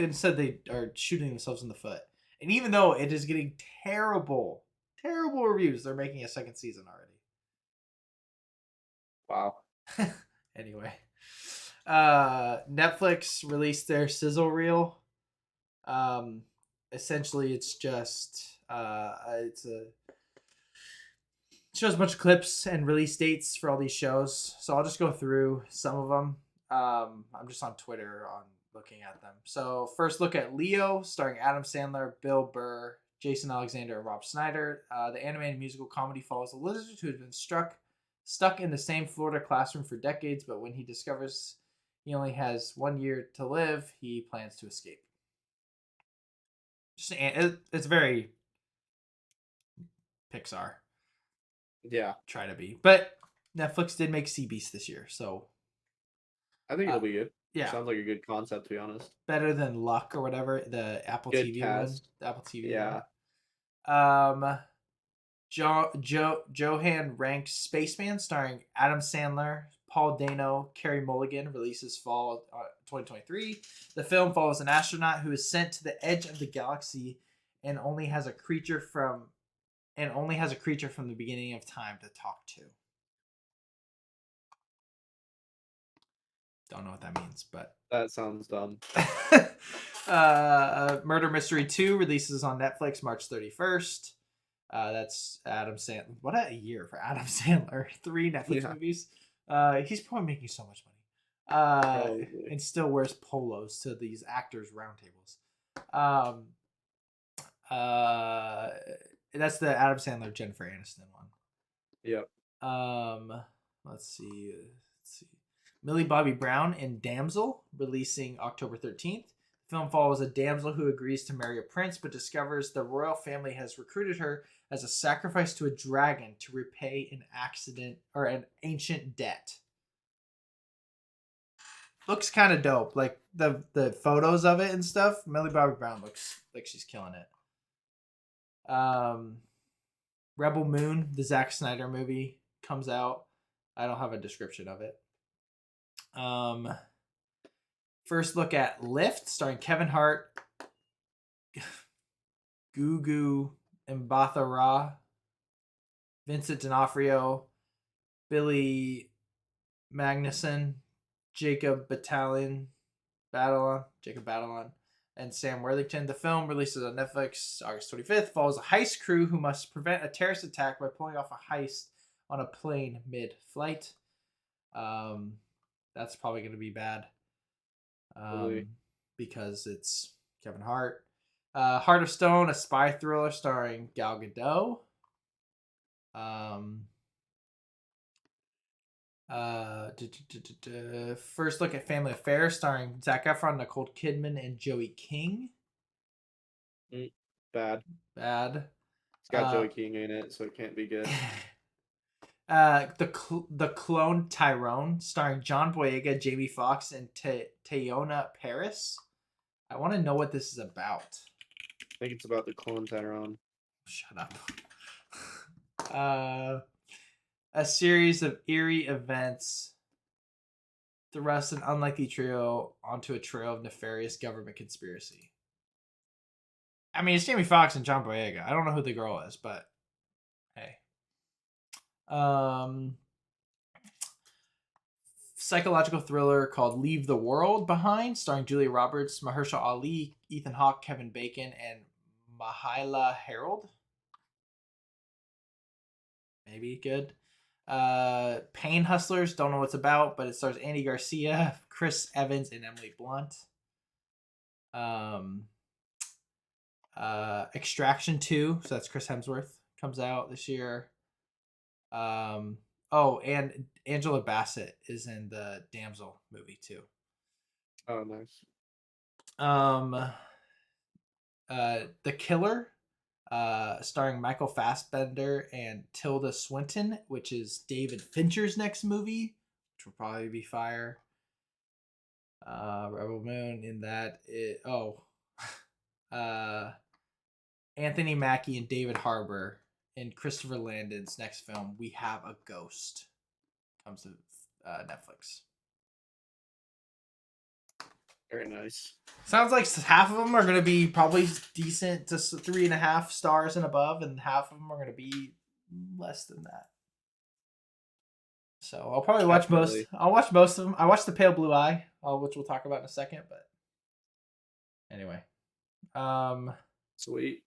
Instead, they are shooting themselves in the foot. And even though it is getting terrible reviews, they're making a second season Wow. already. Anyway, Netflix released their sizzle reel. Essentially, it's just shows a bunch of clips and release dates for all these shows. So I'll just go through some of them. I'm just on Twitter on looking at them. So first look at Leo, starring Adam Sandler, Bill Burr, Jason Alexander and Rob Schneider. The animated musical comedy follows a lizard who has been stuck in the same Florida classroom for decades, but when he discovers he only has 1 year to live, he plans to escape. It's very Pixar. Yeah. Try to be. But Netflix did make Sea Beast this year, so I think it'll be good. yeah. Sounds like a good concept, to be honest. Better than Luck or whatever, the Apple Good TV cast. one. The Apple TV Yeah. one. Johan ranks Spaceman, starring Adam Sandler, Paul Dano, Carey Mulligan, releases fall 2023. The film follows an astronaut who is sent to the edge of the galaxy and only has a creature from the beginning of time to talk to. Don't know what that means, but that sounds dumb. Murder Mystery 2 releases on Netflix March 31st. That's Adam Sandler. What a year for Adam Sandler. 3 Netflix movies. He's probably making so much money. And still wears polos to these actors' roundtables. That's the Adam Sandler Jennifer Aniston one. Yep. Let's see. Millie Bobby Brown in Damsel, releasing October 13th. The film follows a damsel who agrees to marry a prince, but discovers the royal family has recruited her as a sacrifice to a dragon to repay an ancient debt. Looks kind of dope. Like the photos of it and stuff. Millie Bobby Brown looks like she's killing it. Rebel Moon, the Zack Snyder movie, comes out. I don't have a description of it. First look at Lift, starring Kevin Hart, Gugu Mbatha-Raw, Vincent D'Onofrio, Billy Magnuson, Jacob Batalon, and Sam Worthington. The film releases on Netflix August 25th. Follows a heist crew who must prevent a terrorist attack by pulling off a heist on a plane mid-flight. That's probably going to be bad. Because it's Kevin Hart. Heart of Stone, a spy thriller starring Gal Gadot. First look at Family Affair, starring Zac Efron, Nicole Kidman, and Joey King. Bad. It's got Joey King in it, so it can't be good. The Clone Tyrone, starring John Boyega, Jamie Foxx, and Teyonah Parris. I want to know what this is about. I think it's about the Clone Tyrone. Shut up. A series of eerie events thrust an unlikely trio onto a trail of nefarious government conspiracy. I mean, it's Jamie Foxx and John Boyega. I don't know who the girl is, but hey. Psychological thriller called Leave the World Behind, starring Julia Roberts, Mahershala Ali, Ethan Hawke, Kevin Bacon, and Mahaila Harold. Maybe good. Pain Hustlers, don't know what it's about, but it stars Andy Garcia, Chris Evans, and Emily Blunt. Extraction 2, so that's Chris Hemsworth, comes out this year. And Angela Bassett is in the Damsel movie too. Oh, nice. The Killer, starring Michael Fassbender and Tilda Swinton, which is David Fincher's next movie, which will probably be fire. Rebel Moon in that. Anthony Mackie and David Harbour in Christopher Landon's next film, We Have a Ghost, comes to Netflix. Very nice. Sounds like half of them are going to be probably decent to 3.5 stars and above, and half of them are going to be less than that. So I'll probably watch most. I'll watch most of them. I watched The Pale Blue Eye, which we'll talk about in a second. But anyway, sweet.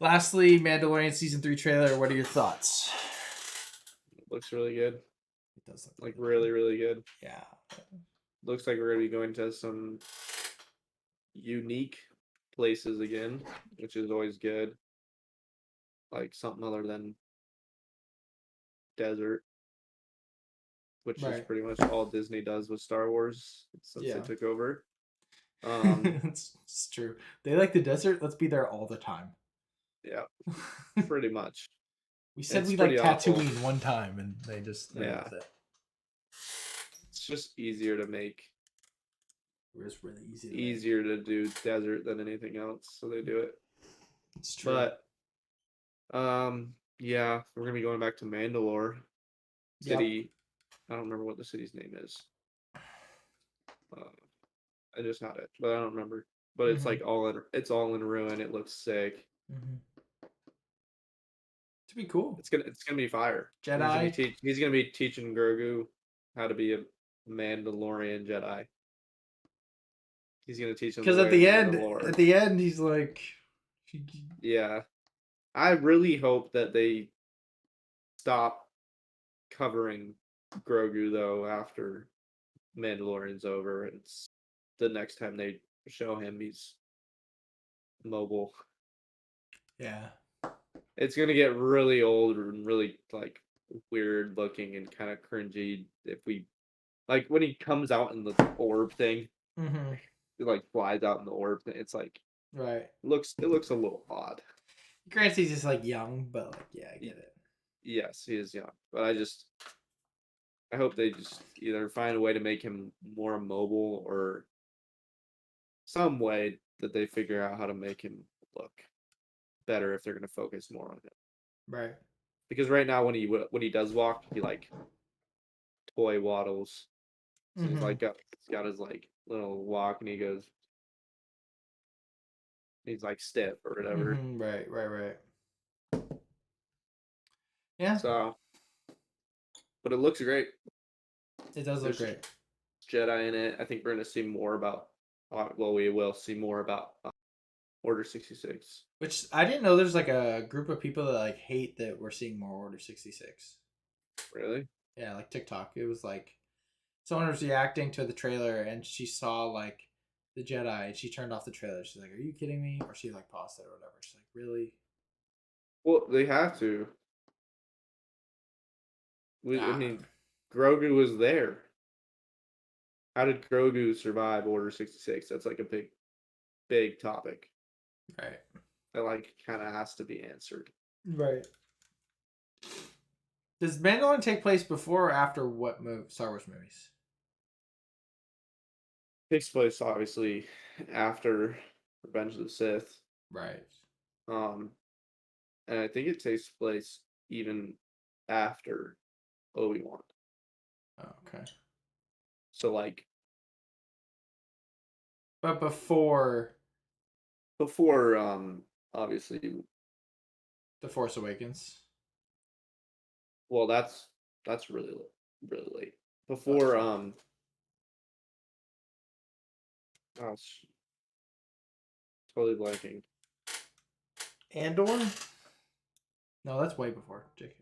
Lastly, Mandalorian Season 3 trailer. What are your thoughts? It looks really good. It does look like really, really good. Yeah. Looks like we're going to be going to some unique places again, which is always good. Like something other than desert, which is Right. pretty much all Disney does with Star Wars since Yeah. they took over. It's true. They like the desert. Let's be there all the time. Yeah, pretty much. We said It's we like pretty awful. Tatooine one time, and they just ran Yeah, with it. it's just easier to make, It was really easy to make. easier to do desert than anything else, so they do it. It's true. But yeah, we're gonna be going back to Mandalore city. I don't remember what the city's name is. I just had it, but I don't remember. But it's like it's all in ruin. It looks sick. To be cool. It's gonna be fire. Jedi. He's gonna be teaching Grogu how to be a Mandalorian Jedi. He's gonna teach him Because at the end, he's like, yeah. I really hope that they stop covering Grogu though after Mandalorian's over. It's the next time they show him, he's mobile. yeah. It's gonna get really old and really like weird looking and kind of cringy if we like when he comes out in the orb thing. It like flies out in the orb thing. It's like Right. it looks a little odd. Granted, he's just like young, but like, yeah, I get it. Yes, he is young, but I hope they just either find a way to make him more mobile or some way that they figure out how to make him look better if they're going to focus more on it. Right. Because right now when he does walk, he like toy waddles. So he's like he's got his like little walk and he's like stiff or whatever. Right. Yeah. So, but it looks great. It does look great. Jedi in it. I think we're going to see more about. Well, we will see more about Order 66. Which I didn't know. There's like a group of people that like hate that we're seeing more Order 66. Really? Yeah, like TikTok. It was like someone was reacting to the trailer and she saw like the Jedi and she turned off the trailer. She's like, "Are you kidding me?" Or she like paused it or whatever. She's like, "Really?" Well, they have to. I mean, Grogu was there. How did Grogu survive Order 66? That's like a big topic. Right. That like kind of has to be answered. Right. Does Mandalorian take place before or after what Star Wars movies? Takes place obviously after Revenge of the Sith. Right. And I think it takes place even after Obi-Wan. Oh, okay. So like but before obviously The Force Awakens. Well, that's really late. Before gosh, totally blanking. Andor? No, that's way before. JK.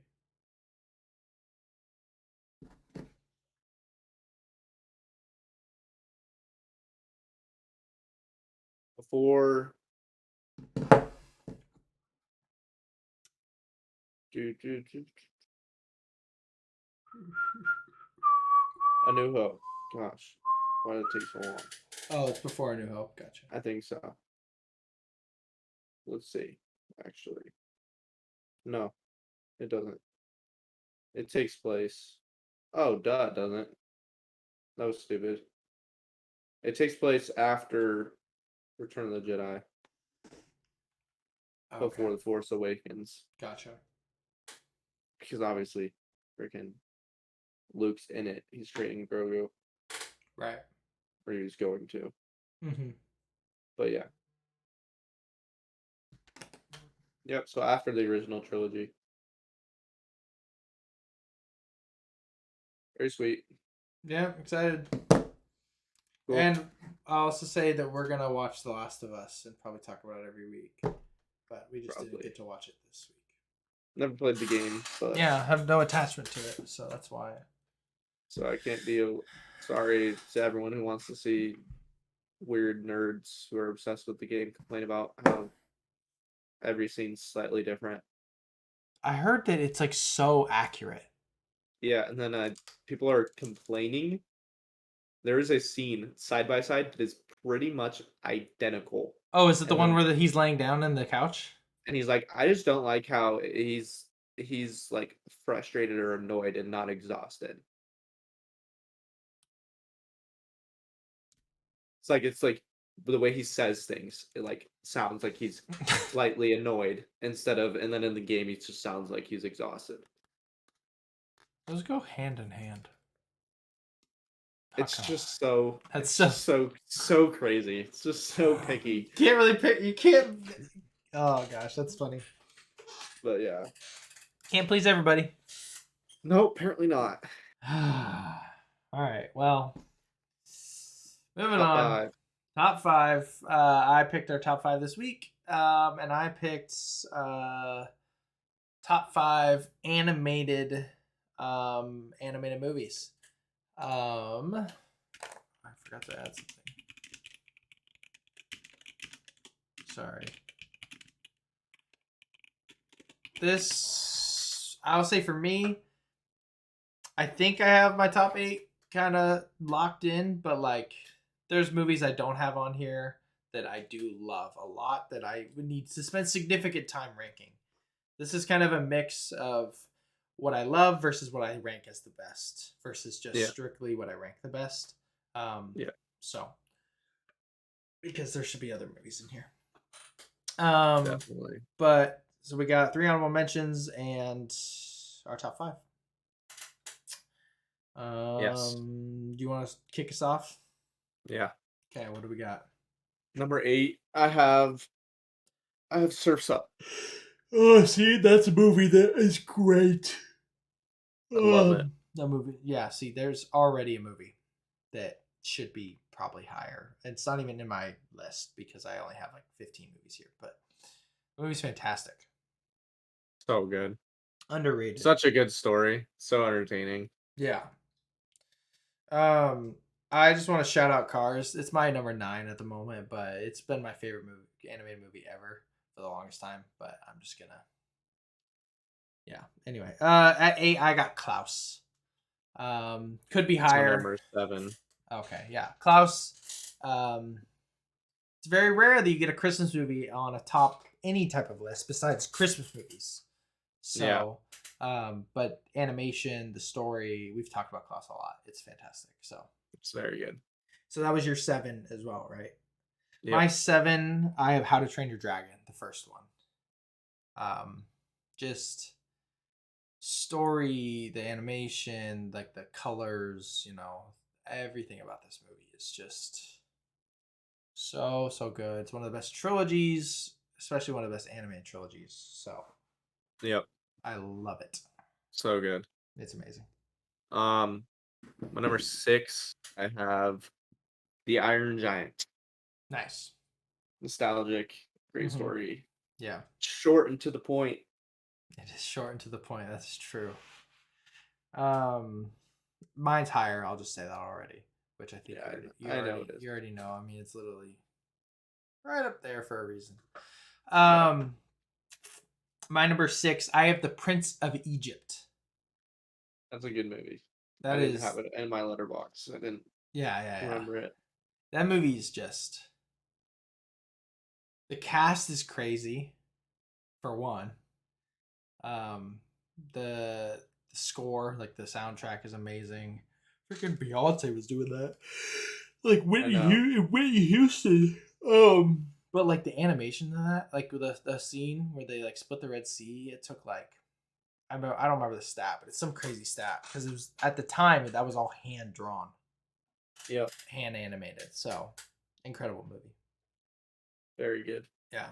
Before A New Hope. Gosh, why did it take so long? Oh, it's before A New Hope. Gotcha. I think so. Let's see. Actually, no, it doesn't. It takes place. Oh, duh, it doesn't. That was stupid. It takes place after Return of the Jedi. Okay. Before The Force Awakens. Gotcha. Because obviously, freaking Luke's in it. He's training Grogu. Right. Or he's going to. But yeah. Yep, so after the original trilogy. Very sweet. Yeah, excited. Cool. And I'll also say that we're going to watch The Last of Us and probably talk about it every week. But we just didn't get to watch it this week. Never played the game, but yeah, I have no attachment to it, so that's why. So I can't be sorry to everyone who wants to see weird nerds who are obsessed with the game complain about how every scene's slightly different. I heard that it's like so accurate. Yeah, and then people are complaining. There is a scene side by side that is pretty much identical, Oh, is it the and one then where he's laying down in the couch? he's like, I just don't like how he's like frustrated or annoyed and not exhausted. It's like the way he says things, it like sounds like he's slightly annoyed instead of, and then in the game he just sounds like he's exhausted. Those go hand in hand. How It's come? just so That's it's so just so crazy. It's just so picky. can't really pick. You can't. Oh gosh, that's funny. But yeah. Can't please everybody. No, apparently not. All right. Well, moving Top on. five. Top five. I picked our top five this week, and I picked top five animated movies. I forgot to add something. Sorry. This, I'll say for me, I think I have my top eight kind of locked in, but like there's movies I don't have on here that I do love a lot that I would need to spend significant time ranking. This is kind of a mix of what I love versus what I rank as the best versus just Yeah. strictly what I rank the best. Yeah. So because there should be other movies in here. Definitely. But so we got 3 honorable mentions and our top five. Yes. Do you want to kick us off? Yeah. Okay, what do we got? Number 8, I have Surf's Up. Oh, see, that's a movie that is great. I love it. That movie, yeah. See, there's already a movie that should be probably higher. It's not even in my list because I only have like 15 movies here. But the movie's fantastic, So good. underrated. Such a good story. So entertaining. Yeah. I just want to shout out Cars. It's my number 9 at the moment, but it's been my favorite movie, animated movie ever for the longest time. But I'm just gonna, yeah. Anyway, at 8 I got Klaus. Could be It's my higher. number 7. Okay, yeah, Klaus. It's very rare that you get a Christmas movie on a top any type of list besides Christmas movies. So, but animation, the story, we've talked about Klaus a lot. It's fantastic. So It's very good. So that was your 7 as well, right? Yep. My 7, I have How to Train Your Dragon, the first one. Just story, the animation, like the colors, everything about this movie is just so good. It's one of the best trilogies, especially one of the best animated trilogies. So Yep. I love it. So good. It's amazing. My number 6, I have The Iron Giant. Nice. Nostalgic, great story. Yeah. Short and to the point. It is short and to the point. That's true. Mine's higher. I'll just say that already, which I think you already know. I mean, it's literally right up there for a reason. My number 6, I have The Prince of Egypt. That's a good movie. I didn't have it in my letterbox. I didn't remember it. That movie is just, the cast is crazy, for one. The score, like the soundtrack, is amazing. Freaking Beyonce was doing that, like Whitney Houston. But like the animation of that, like the scene where they like split the Red Sea, it took like, I don't remember the stat, but it's some crazy stat because it was at the time that was all hand drawn. Yep. Hand animated. So incredible movie. Very good. Yeah.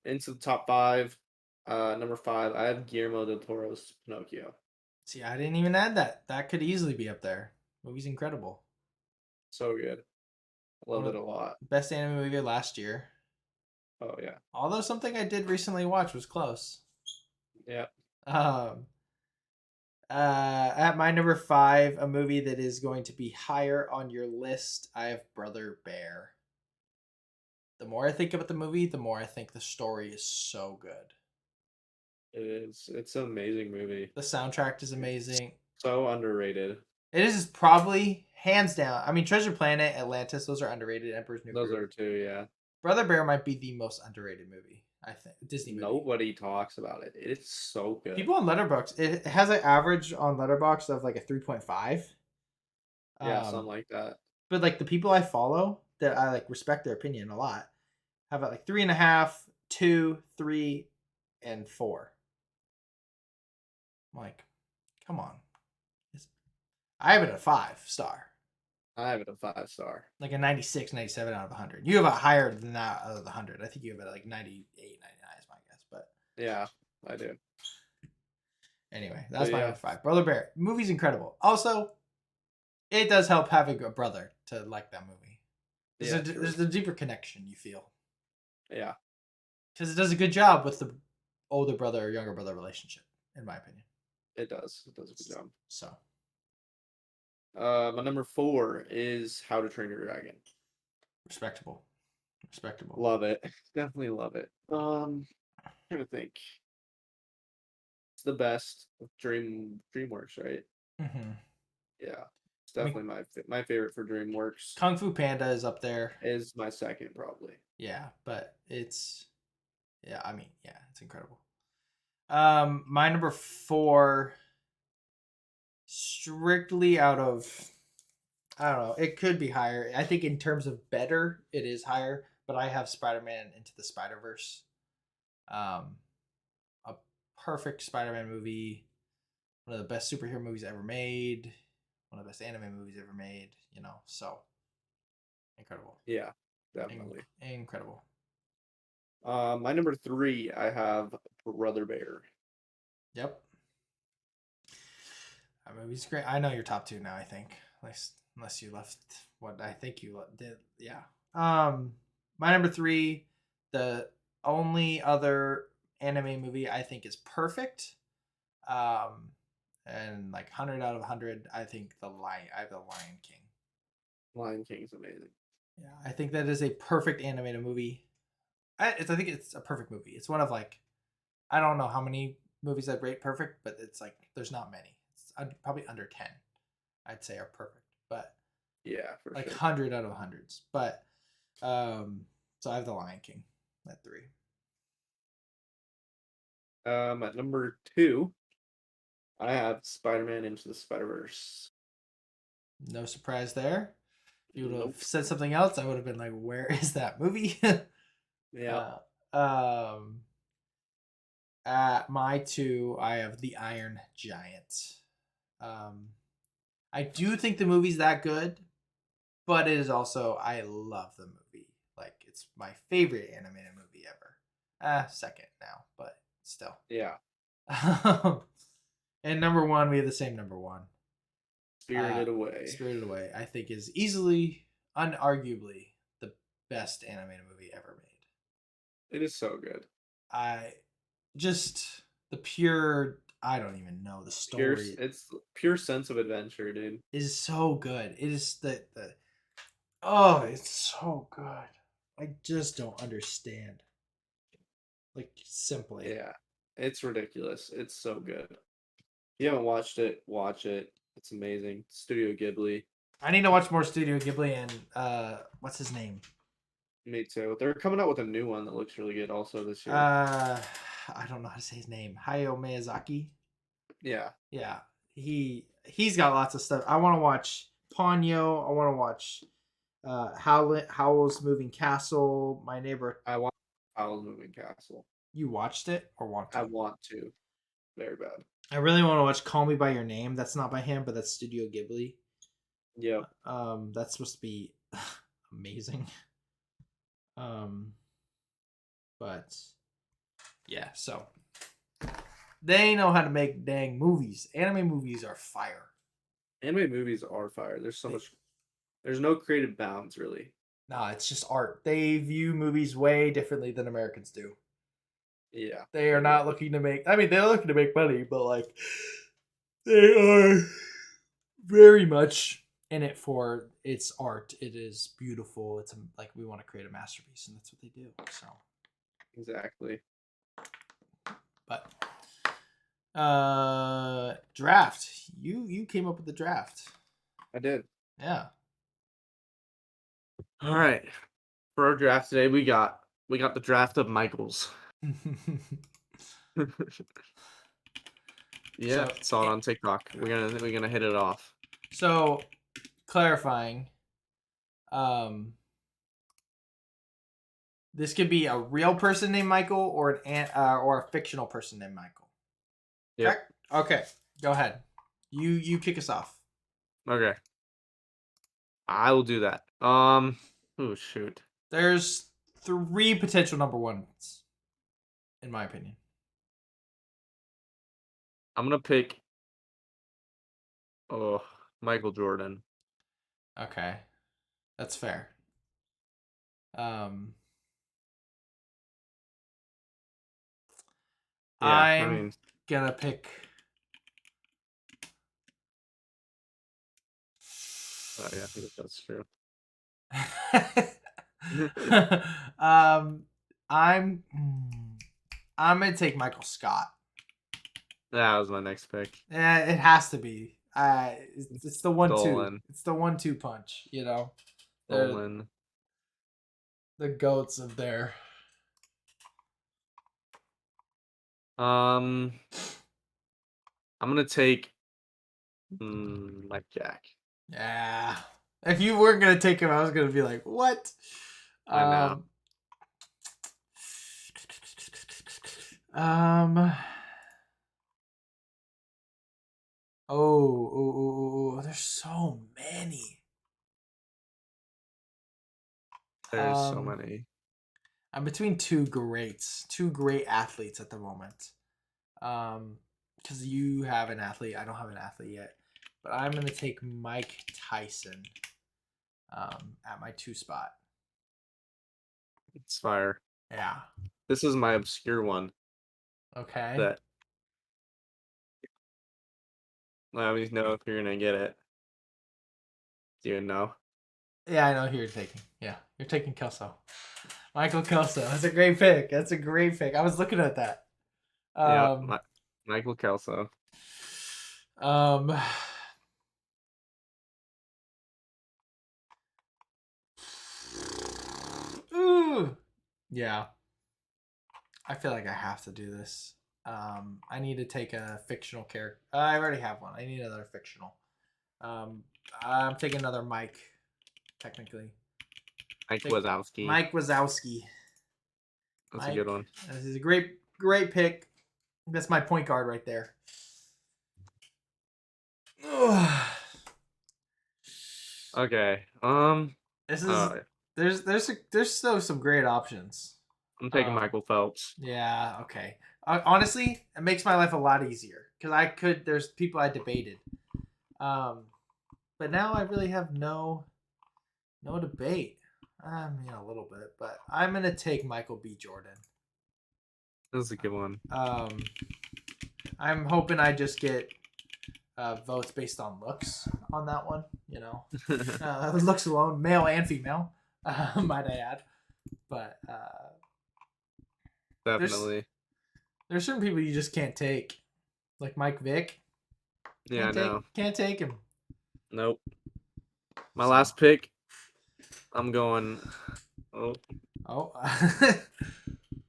Into the top 5. Number 5, I have Guillermo del Toro's Pinocchio. See, I didn't even add that. That could easily be up there. Movie's incredible. So good. Loved it a lot. Best anime movie of last year. Oh yeah. Although something I did recently watch was close. Yeah. At my number 5, a movie that is going to be higher on your list, I have Brother Bear. the more I think about the movie, the more I think the story is so good. It is. It's an amazing movie. The soundtrack is It's amazing. so underrated. It is probably hands down. I mean, Treasure Planet, Atlantis, those are underrated. Emperor's New Those Groove. are two, yeah. Brother Bear might be the most underrated movie. I think Disney movie. Nobody talks about it. It's so good. People on Letterboxd, it has an average on Letterboxd of like a 3.5. Yeah, something like that. But like the people I follow that I like respect their opinion a lot have it like 3.5, 2, 3, and 4. I'm like, come on. I have it a 5-star. I have it a 5-star. Like a 96, 97 out of 100. You have it higher than that out of the 100. I think you have it like 98, 99 is my guess. But yeah, I do. Anyway, that's my number 5. Brother Bear. Movie's incredible. Also, it does help having a brother to like that movie. There's a deeper connection you feel. Yeah. Because it does a good job with the older brother or younger brother relationship, in my opinion. It does. It does a good job. So. My number 4 is How to Train Your Dragon. Respectable. Love it. Definitely love it. I'm trying to think. It's the best with DreamWorks, right? Mm-hmm. Yeah. It's definitely my favorite for DreamWorks. Kung Fu Panda is up there. Is my second, probably. Yeah, but it's it's incredible. My number 4, strictly out of, I don't know, it could be higher. I think in terms of better, it is higher, but I have Spider-Man Into the Spider-Verse. A perfect Spider-Man movie, one of the best superhero movies ever made, one of the best anime movies ever made, so incredible. Yeah, definitely. Incredible. My number 3, I have Brother Bear. Yep. That movie's great. I know your top 2 now, I think. Unless you left what I think you did. Yeah. My number 3, the only other anime movie I think is perfect. And like 100 out of 100, I think I have The Lion King. Lion King is amazing. Yeah, I think that is a perfect animated movie. I think it's a perfect movie. It's one of like, I don't know how many movies I'd rate perfect, but it's like there's not many. It's probably under 10, I'd say, are perfect. But yeah, for like sure. 100 out of 100s. But so I have The Lion King at 3. At number 2, I have Spider-Man Into the Spider-Verse. No surprise there. If you would have Nope. said something else, I would have been like, "Where is that movie?" Yeah. At my 2, I have The Iron Giant. I do think the movie's that good, but it is also, I love the movie. Like, it's my favorite animated movie ever. Second now, but still. Yeah. And number 1, we have the same number 1. Spirited Away. Spirited Away, I think, is easily, unarguably, the best animated movie ever made. It is so good. The pure, I don't even know the story. It's pure sense of adventure, dude. Is so good. It is it's so good. I just don't understand. Like, simply. Yeah. It's ridiculous. It's so good. If you haven't watched it, watch it. It's amazing. Studio Ghibli. I need to watch more Studio Ghibli and what's his name? Me too. They're coming out with a new one that looks really good also this year. I don't know how to say his name. Hayao Miyazaki. Yeah. Yeah. He's got lots of stuff. I want to watch Ponyo. I want to watch Howl's Moving Castle. My Neighbor. I want Howl's Moving Castle. You watched it or want to? I want to. Very bad. I really want to watch Call Me by Your Name. That's not by him, but that's Studio Ghibli. Yep. That's supposed to be amazing. But yeah, so they know how to make dang movies. Anime movies are fire. Anime movies are fire. There's no creative bounds really. No, it's just art. They view movies way differently than Americans do. Yeah. They are not looking to make, I mean, they're looking to make money, but like, they are very much in it for its art. It is beautiful. It's like we want to create a masterpiece, and that's what they do. So Exactly. but draft. You came up with the draft. I did. Yeah. All right. For our draft today, we got the draft of Michaels. Yeah, So, saw it on TikTok. We're gonna hit it off. So, clarifying, this could be a real person named Michael or or a fictional person named Michael. Yeah. Correct? Okay, go ahead. You kick us off. Okay. I will do that. Oh shoot. There's 3 potential number ones, in my opinion. I'm gonna pick. Oh, Michael Jordan. Okay, that's fair. Yeah, I I'm mean, gonna pick. oh yeah, I think that's true. um, I'm gonna take Michael Scott. That was my next pick. It has to be. It's the 1-2. Dolan. It's the 1-2 punch. You know, Dolan. the goats of there. I'm gonna take Mike Jack. Yeah. If you weren't gonna take him, I was gonna be like, what? I know. There's so many. There's so many. I'm between two great athletes at the moment. Because you have an athlete, I don't have an athlete yet, but I'm gonna take Mike Tyson, at my 2 spot. It's fire. Yeah. This is my obscure one. Okay. That let me know if you're gonna get it. Do you know? Yeah, I know who you're taking. Yeah, you're taking Kelso. Michael Kelso. That's a great pick. I was looking at that. Yeah, Michael Kelso. Ooh. Yeah. I feel like I have to do this. I need to take a fictional character. I already have one. I need another fictional. I'm taking another Mike, technically. Mike Wazowski. Mike Wazowski. That's a good one. This is a great pick. That's my point guard right there. Okay. This is there's still some great options. I'm taking Michael Phelps. Yeah. Okay. Honestly, it makes my life a lot easier because there's people I debated. But now I really have no debate. I mean, a little bit, but I'm gonna take Michael B. Jordan. That's a good one. I'm hoping I just get votes based on looks on that one. You know, looks alone, male and female, might I add. But definitely, there's certain people you just can't take, like Mike Vick. Yeah, I know. Can't take him. Nope. My last pick. I'm going.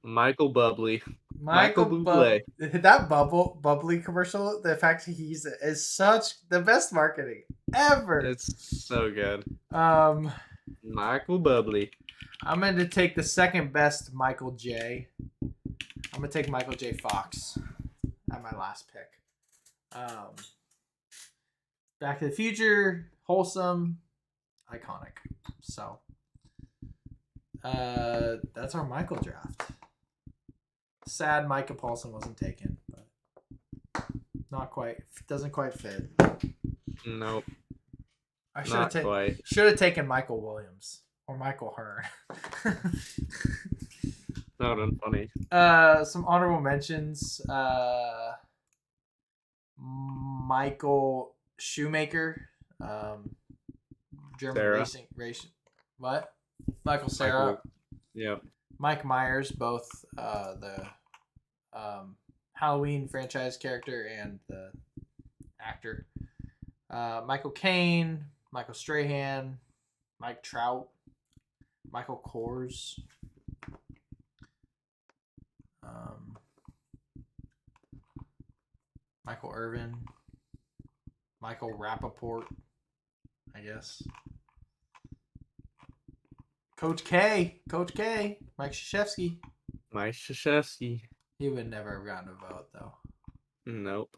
Michael Bubbly. Michael Bubbly. That bubbly commercial. The fact is such the best marketing ever. It's so good. Michael Bubbly. I'm going to take the second best Michael J. I'm going to take Michael J. Fox at my last pick. Back to the Future, wholesome, iconic. So that's our Michael draft. Sad Micah Paulson wasn't taken, but not quite. Doesn't quite fit. Nope. I should have taken Michael Williams or Michael Hearn. That would have been funny. Some honorable mentions. Michael Shoemaker. German Sarah. racing. What? Michael Cera. Yep. Mike Myers, both the Halloween franchise character and the actor. Michael Caine, Michael Strahan, Mike Trout, Michael Kors. Michael Irvin, Michael Rappaport, I guess. Coach K, Mike Krzyzewski. Mike Krzyzewski. He would never have gotten a vote though. Nope.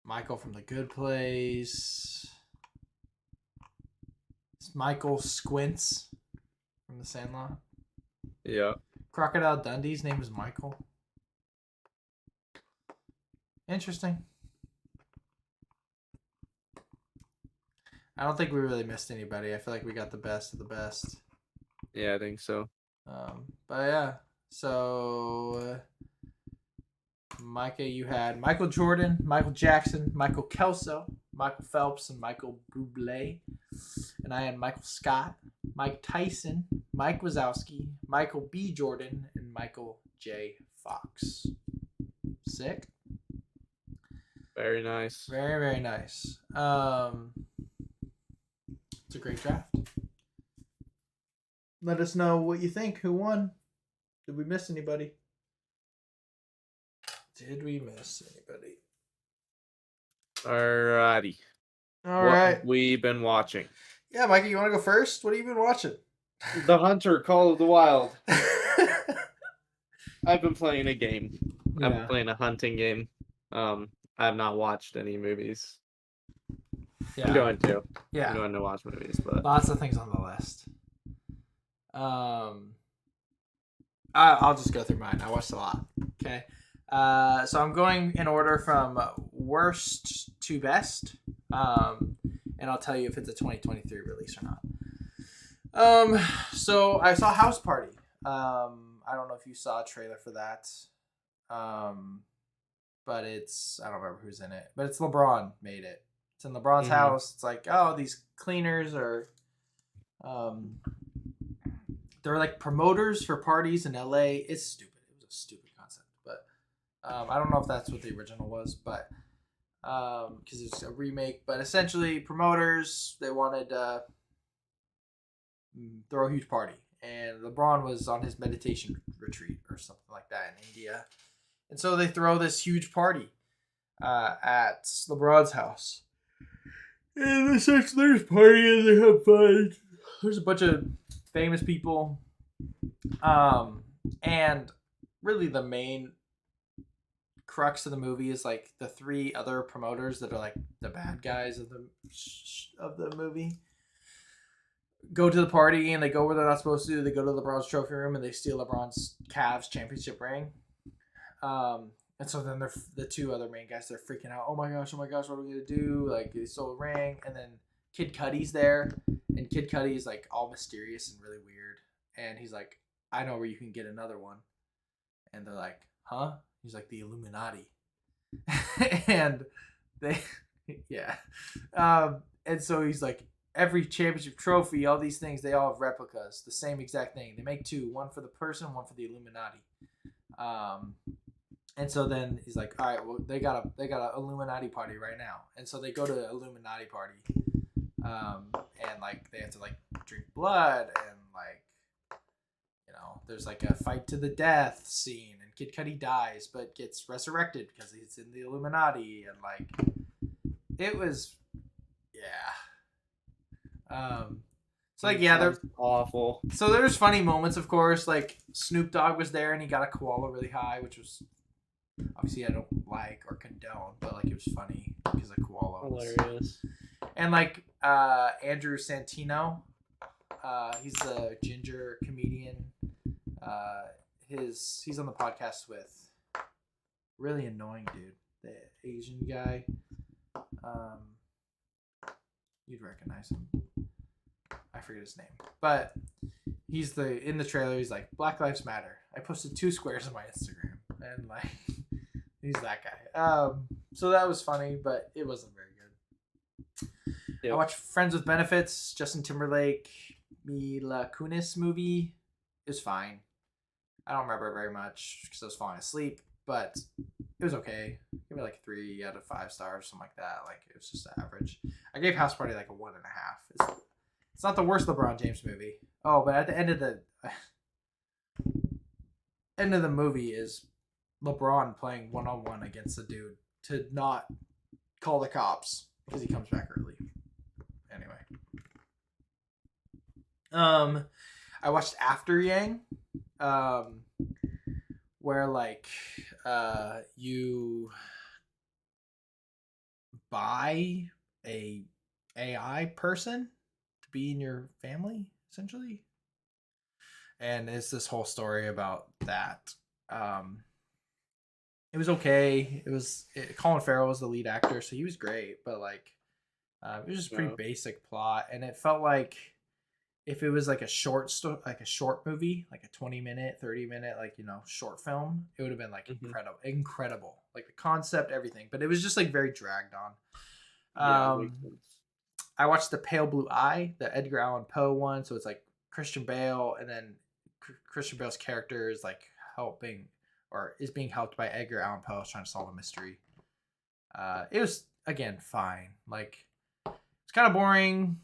Michael from The Good Place. It's Michael Squints from The Sandlot. Yeah. Crocodile Dundee's name is Michael. Interesting. I don't think we really missed anybody. I feel like we got the best of the best. Yeah, I think so. But yeah, so Micah, you had Michael Jordan, Michael Jackson, Michael Kelso, Michael Phelps, and Michael Bublé. And I had Michael Scott, Mike Tyson, Mike Wazowski, Michael B. Jordan, and Michael J. Fox. Sick. Very nice. Very, very nice. It's a great draft. Let us know what you think. Who won? Did we miss anybody? Alrighty. All What right. have we been watching? Yeah, Mikey, you want to go first? What have you been watching? The Hunter, Call of the Wild. I've been playing a game. I've been playing a hunting game. I have not watched any movies. Yeah. I'm going to. Yeah. I'm going to watch movies, but Lots of things on the list. I'll just go through mine. I watched a lot. Okay. So I'm going in order from worst to best. And I'll tell you if it's a 2023 release or not. So I saw House Party. I don't know if you saw a trailer for that. But it's, I don't remember who's in it, but it's LeBron made it. It's in LeBron's house. It's like, oh, these cleaners are, they're like promoters for parties in LA. It's stupid. It was a stupid concept, but I don't know if that's what the original was, but because it's a remake. But essentially, promoters, they wanted to throw a huge party, and LeBron was on his meditation retreat or something like that in India, and so they throw this huge party at LeBron's house. And essentially, there's partying, they have fun. There's a bunch of famous people. And really the main crux of the movie is like the three other promoters that are like the bad guys of the movie go to the party, and they go where they're not supposed to. They go to LeBron's trophy room and they steal LeBron's Cavs championship ring. And so then the two other main guys, they're freaking out. Oh my gosh, what are we gonna do? Like, they stole a ring. And then Kid Cudi's there, and Kid Cudi is like all mysterious and really weird. And he's like, I know where you can get another one. And they're like, huh? He's like, the Illuminati. And they, yeah. And so he's like, every championship trophy, all these things, they all have replicas, the same exact thing. They make two, one for the person, one for the Illuminati. And so then he's like, all right, well, they got a Illuminati party right now. And so they go to an Illuminati party. And like, they have to like drink blood, and like, you know, there's like a fight to the death scene, and Kid Cudi dies, but gets resurrected because he's in the Illuminati. And like, it was, yeah. So like, yeah, they're awful. So there's funny moments, of course. Like Snoop Dogg was there, and he got a koala really high, which was obviously I don't like or condone, but like it was funny because a koala was Hilarious. And like Andrew Santino, he's the ginger comedian. He's on the podcast with really annoying dude, the Asian guy. You'd recognize him. I forget his name, but he's in the trailer. He's like, Black Lives Matter. I posted 2 squares on my Instagram, and like, he's that guy. So that was funny, but it wasn't very good. I Yep. watched Friends with Benefits, Justin Timberlake, Mila Kunis movie. It was fine. I don't remember very much because I was falling asleep, but it was okay. Give it like 3 out of 5 stars, something like that. Like it was just average. I gave House Party like a 1.5. It's not the worst LeBron James movie. Oh, but at the end of the movie is LeBron playing 1-on-1 against a dude to not call the cops because he comes back early. Anyway, I watched After Yang, where like you buy a AI person to be in your family essentially, and it's this whole story about that. It was okay. Colin Farrell was the lead actor, so he was great, but like it was just pretty No. basic plot, and it felt like if it was like a like a short movie, like a 20-minute, 30-minute, like short film, it would have been like Mhm. incredible, like the concept, everything. But it was just like very dragged on. Yeah, it makes sense. I watched The Pale Blue Eye, the Edgar Allan Poe one. So it's like Christian Bale, and then Christian Bale's character is like helping or is being helped by Edgar Allan Poe trying to solve a mystery. It was again fine. Like it's kind of boring.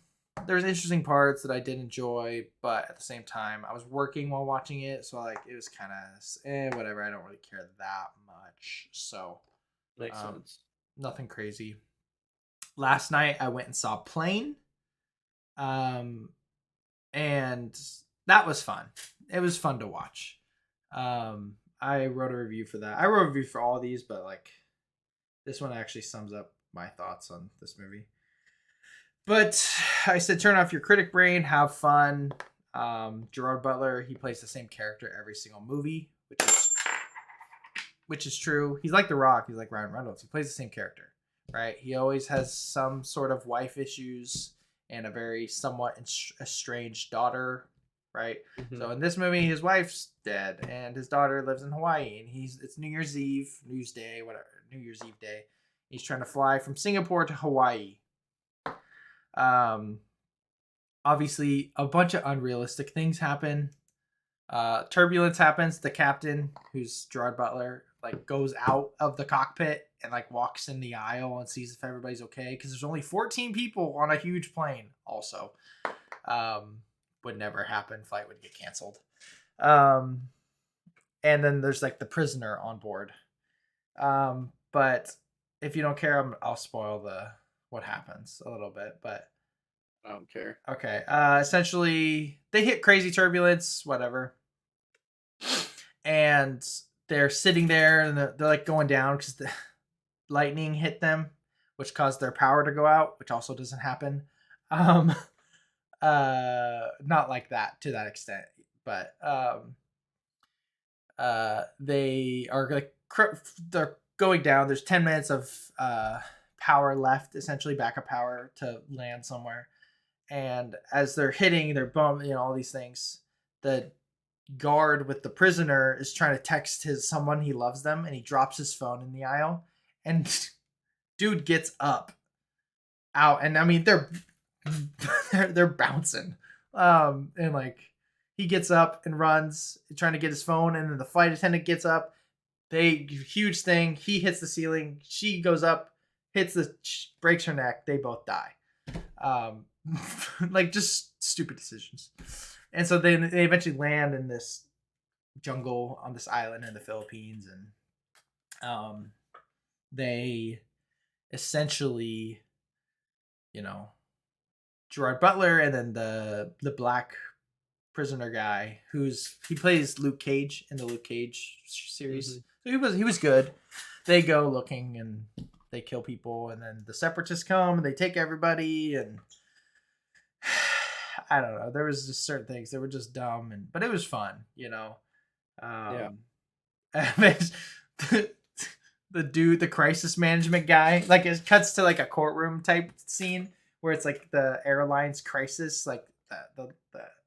There's interesting parts that I did enjoy, but at the same time, I was working while watching it, so like it was kind of whatever. I don't really care that much, so Makes sense. nothing crazy. Last night I went and saw Plane, um, and that was fun. It was fun to watch. I wrote a review for that. I wrote a review for all these, but like this one actually sums up my thoughts on this movie. But I said, turn off your critic brain, have fun. Gerard Butler, he plays the same character every single movie, which is true. He's like The Rock. He's like Ryan Reynolds. He plays the same character, right? He always has some sort of wife issues and a very somewhat estranged daughter, right? Mhm. So in this movie, his wife's dead and his daughter lives in Hawaii, and it's New Year's Eve, New Year's Day, whatever, New Year's Eve day. He's trying to fly from Singapore to Hawaii. Obviously, a bunch of unrealistic things happen. Turbulence happens. The captain, who's Gerard Butler, like goes out of the cockpit and like walks in the aisle and sees if everybody's okay because there's only 14 people on a huge plane. Also, would never happen. Flight would get canceled. And then there's like the prisoner on board. But if you don't care, I'll spoil what happens a little bit. But I don't care. okay. Essentially, they hit crazy turbulence, whatever, and they're sitting there and they're like going down because the lightning hit them, which caused their power to go out, which also doesn't happen. Not like that to that extent, but they are like they're going down. There's 10 minutes of power left, essentially backup power to land somewhere. And as they're hitting, they're bumping, all these things. The guard with the prisoner is trying to text someone he loves them, and he drops his phone in the aisle. And dude gets up, out, and I mean they're bouncing, and like he gets up and runs, trying to get his phone, and then the flight attendant gets up. Huge thing. He hits the ceiling. She goes up, breaks her neck. They both die. Like just stupid decisions. And so they eventually land in this jungle on this island in the Philippines, and they essentially, Gerard Butler and then the black prisoner guy he plays Luke Cage in the Luke Cage series. Mhm. So he was good. They go looking and they kill people, and then the separatists come and they take everybody, and I don't know. There was just certain things that were just dumb, but it was fun. Yeah. The dude, the crisis management guy, like it cuts to like a courtroom type scene where it's like the airline's crisis, like the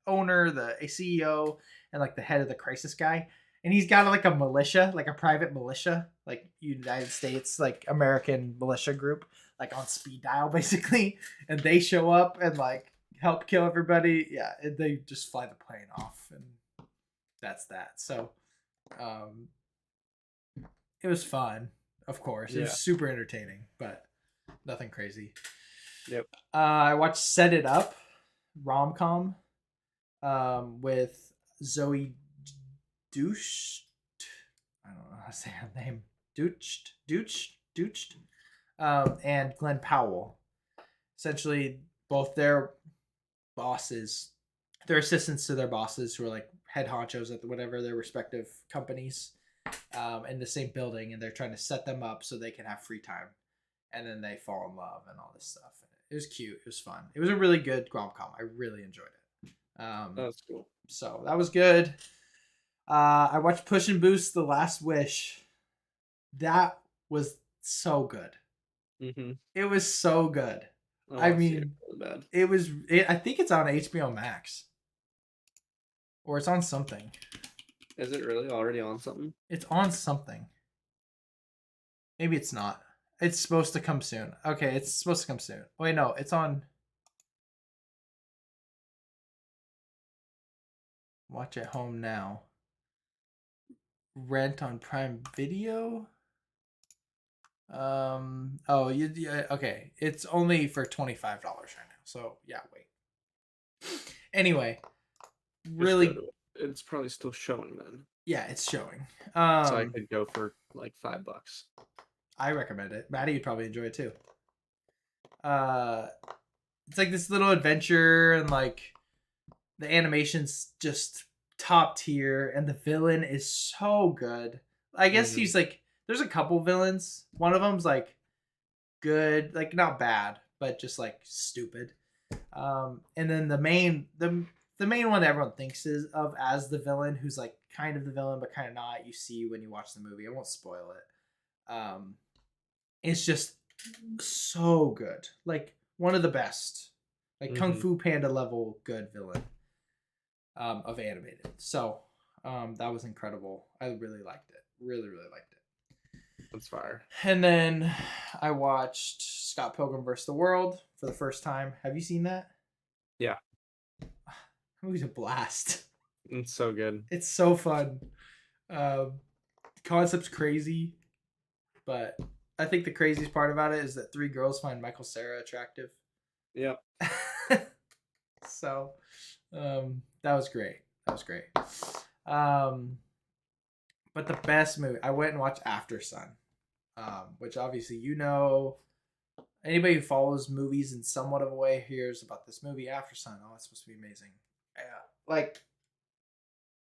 owner, the CEO, and like the head of the crisis guy, and and he's got like a militia, like a private militia, like United States, like American militia group, like on speed dial basically, and they show up and like help kill everybody. Yeah, and they just fly the plane off, and that's that. So, um, it was fun, of course. It Yeah. was super entertaining, but nothing crazy. Yep. I watched Set It Up, rom com, with Zoe Douche. I don't know how to say her name. Douched, and Glenn Powell. Essentially, both their bosses, their assistants to their bosses, who are like head honchos at whatever their respective companies, in the same building, and they're trying to set them up so they can have free time, and then they fall in love and all this stuff. It was cute. It was fun. It was a really good rom com. I really enjoyed it. That's cool. So that was good. I watched Push and Boost: The Last Wish. That was so good. Mm-hmm. It was so good. Oh, I mean, really bad. it was. I think it's on HBO Max, or it's on something. Is it really already on something? It's on something. Maybe it's not. It's supposed to come soon. Okay, it's supposed to come soon. Wait, no, it's on. Watch at home now. Rent on Prime Video. Oh, yeah, okay. It's only for $25 right now. So yeah, wait. Anyway, really, it's probably still showing then. yeah, it's showing. So I could go for like $5. I recommend it. Maddie would probably enjoy it too. It's like this little adventure, and like the animation's just top tier, and the villain is so good. I guess he's like, there's a couple villains. One of them's like good, like not bad, but just like stupid. And then the main one that everyone thinks is of as the villain, who's like kind of the villain but kind of not. You see when you watch the movie. I won't spoil it. It's just so good, like one of the best, like Kung Fu Panda level good villain of animated. So that was incredible. I really liked it. Really liked it. That's fire. And then I watched Scott Pilgrim vs. the World for the first time. Have you seen that? Yeah. That movie's a blast. It's so good. It's so fun. Concept's crazy, but I think the craziest part about it is that 3 girls find Michael Cera attractive. Yep. So, that was great. But the best movie, I went and watched After Sun, which obviously anybody who follows movies in somewhat of a way hears about this movie, After Sun. Oh, it's supposed to be amazing. Yeah, like,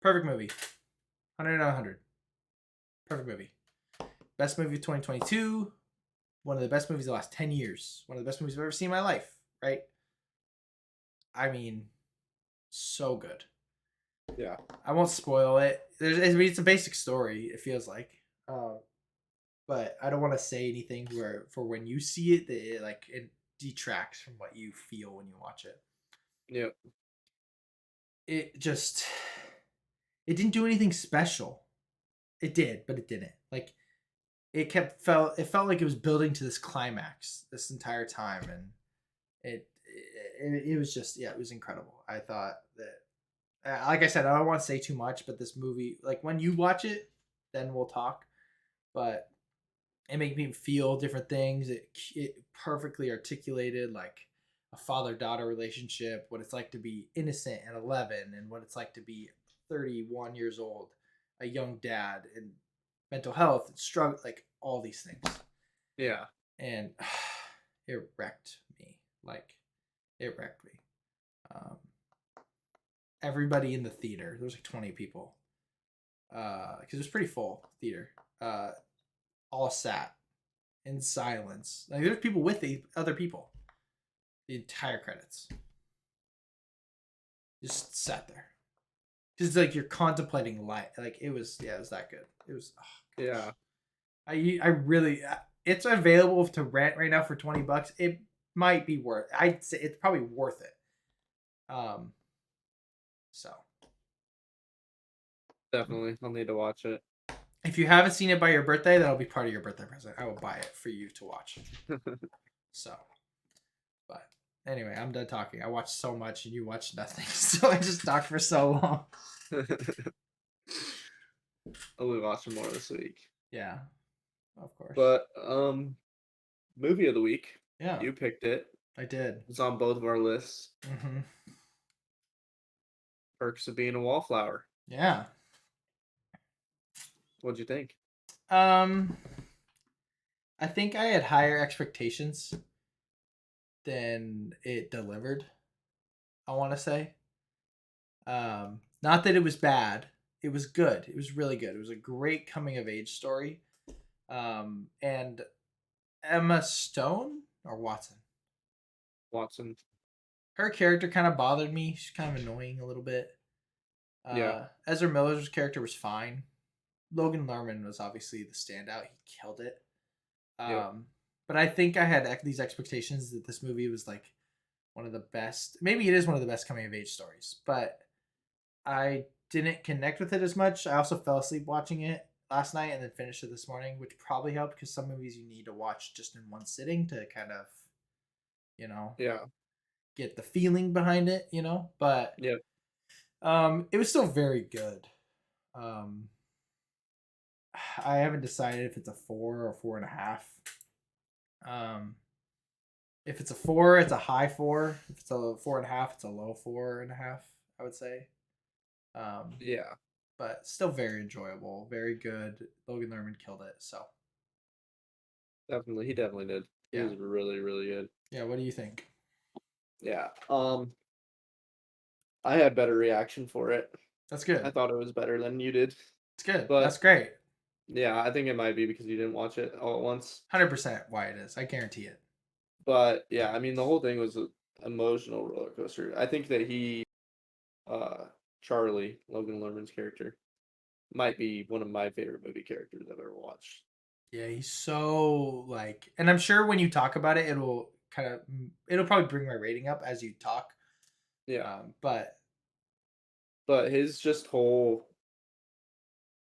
perfect movie. 100 out of 100. Perfect movie. Best movie of 2022. One of the best movies of the last 10 years. One of the best movies I've ever seen in my life, right? I mean, so good. Yeah. I won't spoil it. It's a basic story, it feels like. But I don't want to say anything for when you see it, that it detracts from what you feel when you watch it. Yep. It didn't do anything special. It did, but it didn't. Like, it felt like it was building to this climax this entire time, and it was just, yeah, it was incredible. I thought that, like I said, I don't want to say too much, but this movie, like, when you watch it, then we'll talk. But it made me feel different things. It perfectly articulated like a father-daughter relationship, what it's like to be innocent at 11, and what it's like to be 31 years old, a young dad, and mental health and struggle, like all these things. Yeah. And it wrecked me. Everybody in the theater, there was like 20 people, because it was pretty full theater, all sat in silence. Like, there's people with the other people. The entire credits. Just sat there. Just like you're contemplating life. Like, it was that good. It was, oh, yeah. I really, it's available to rent right now for $20. It might be worth, I'd say it's probably worth it. So Definitely, I'll need to watch it. If you haven't seen it by your birthday, that'll be part of your birthday present. I will buy it for you to watch. So, but anyway, I'm done talking. I watched so much and you watched nothing, so I just talked for so long. I'll be watching more this week. Yeah, of course. But movie of the week. Yeah, You picked it. I did. It's on both of our lists. Mm-hmm. Perks of Being a Wallflower. Yeah. What'd you think? I think I had higher expectations than it delivered. I want to say. Not that it was bad. It was good. It was really good. It was a great coming of age story. And Emma Stone or Watson. Watson. Her character kind of bothered me. She's kind of annoying a little bit. Yeah. Ezra Miller's character was fine. Logan Lerman was obviously the standout. He killed it. Yep. But I think I had these expectations that this movie was like one of the best. Maybe it is one of the best coming of age stories, but I didn't connect with it as much. I also fell asleep watching it last night and then finished it this morning, which probably helped because some movies you need to watch just in one sitting to kind of, Yeah. get the feeling behind it, But Yep. it was still very good. Um, I haven't decided if it's a 4 or 4.5. If it's a 4, it's a high 4. If it's a 4.5, it's a low 4.5. I would say. Yeah. But still very enjoyable, very good. Logan Lerman killed it. So Definitely. He definitely did. He yeah, was really, really good. yeah. What do you think? Yeah. I had better reaction for it. That's I good. thought it was better than you did. It's good. That's But great. yeah, I think it might be because you didn't watch it all at once. 100% why it is. I guarantee it. But yeah, I mean the whole thing was an emotional roller coaster. I think that Charlie, Logan Lerman's character, might be one of my favorite movie characters I've ever watched. Yeah, he's so and I'm sure when you talk about it, it'll probably bring my rating up as you talk. Yeah. But But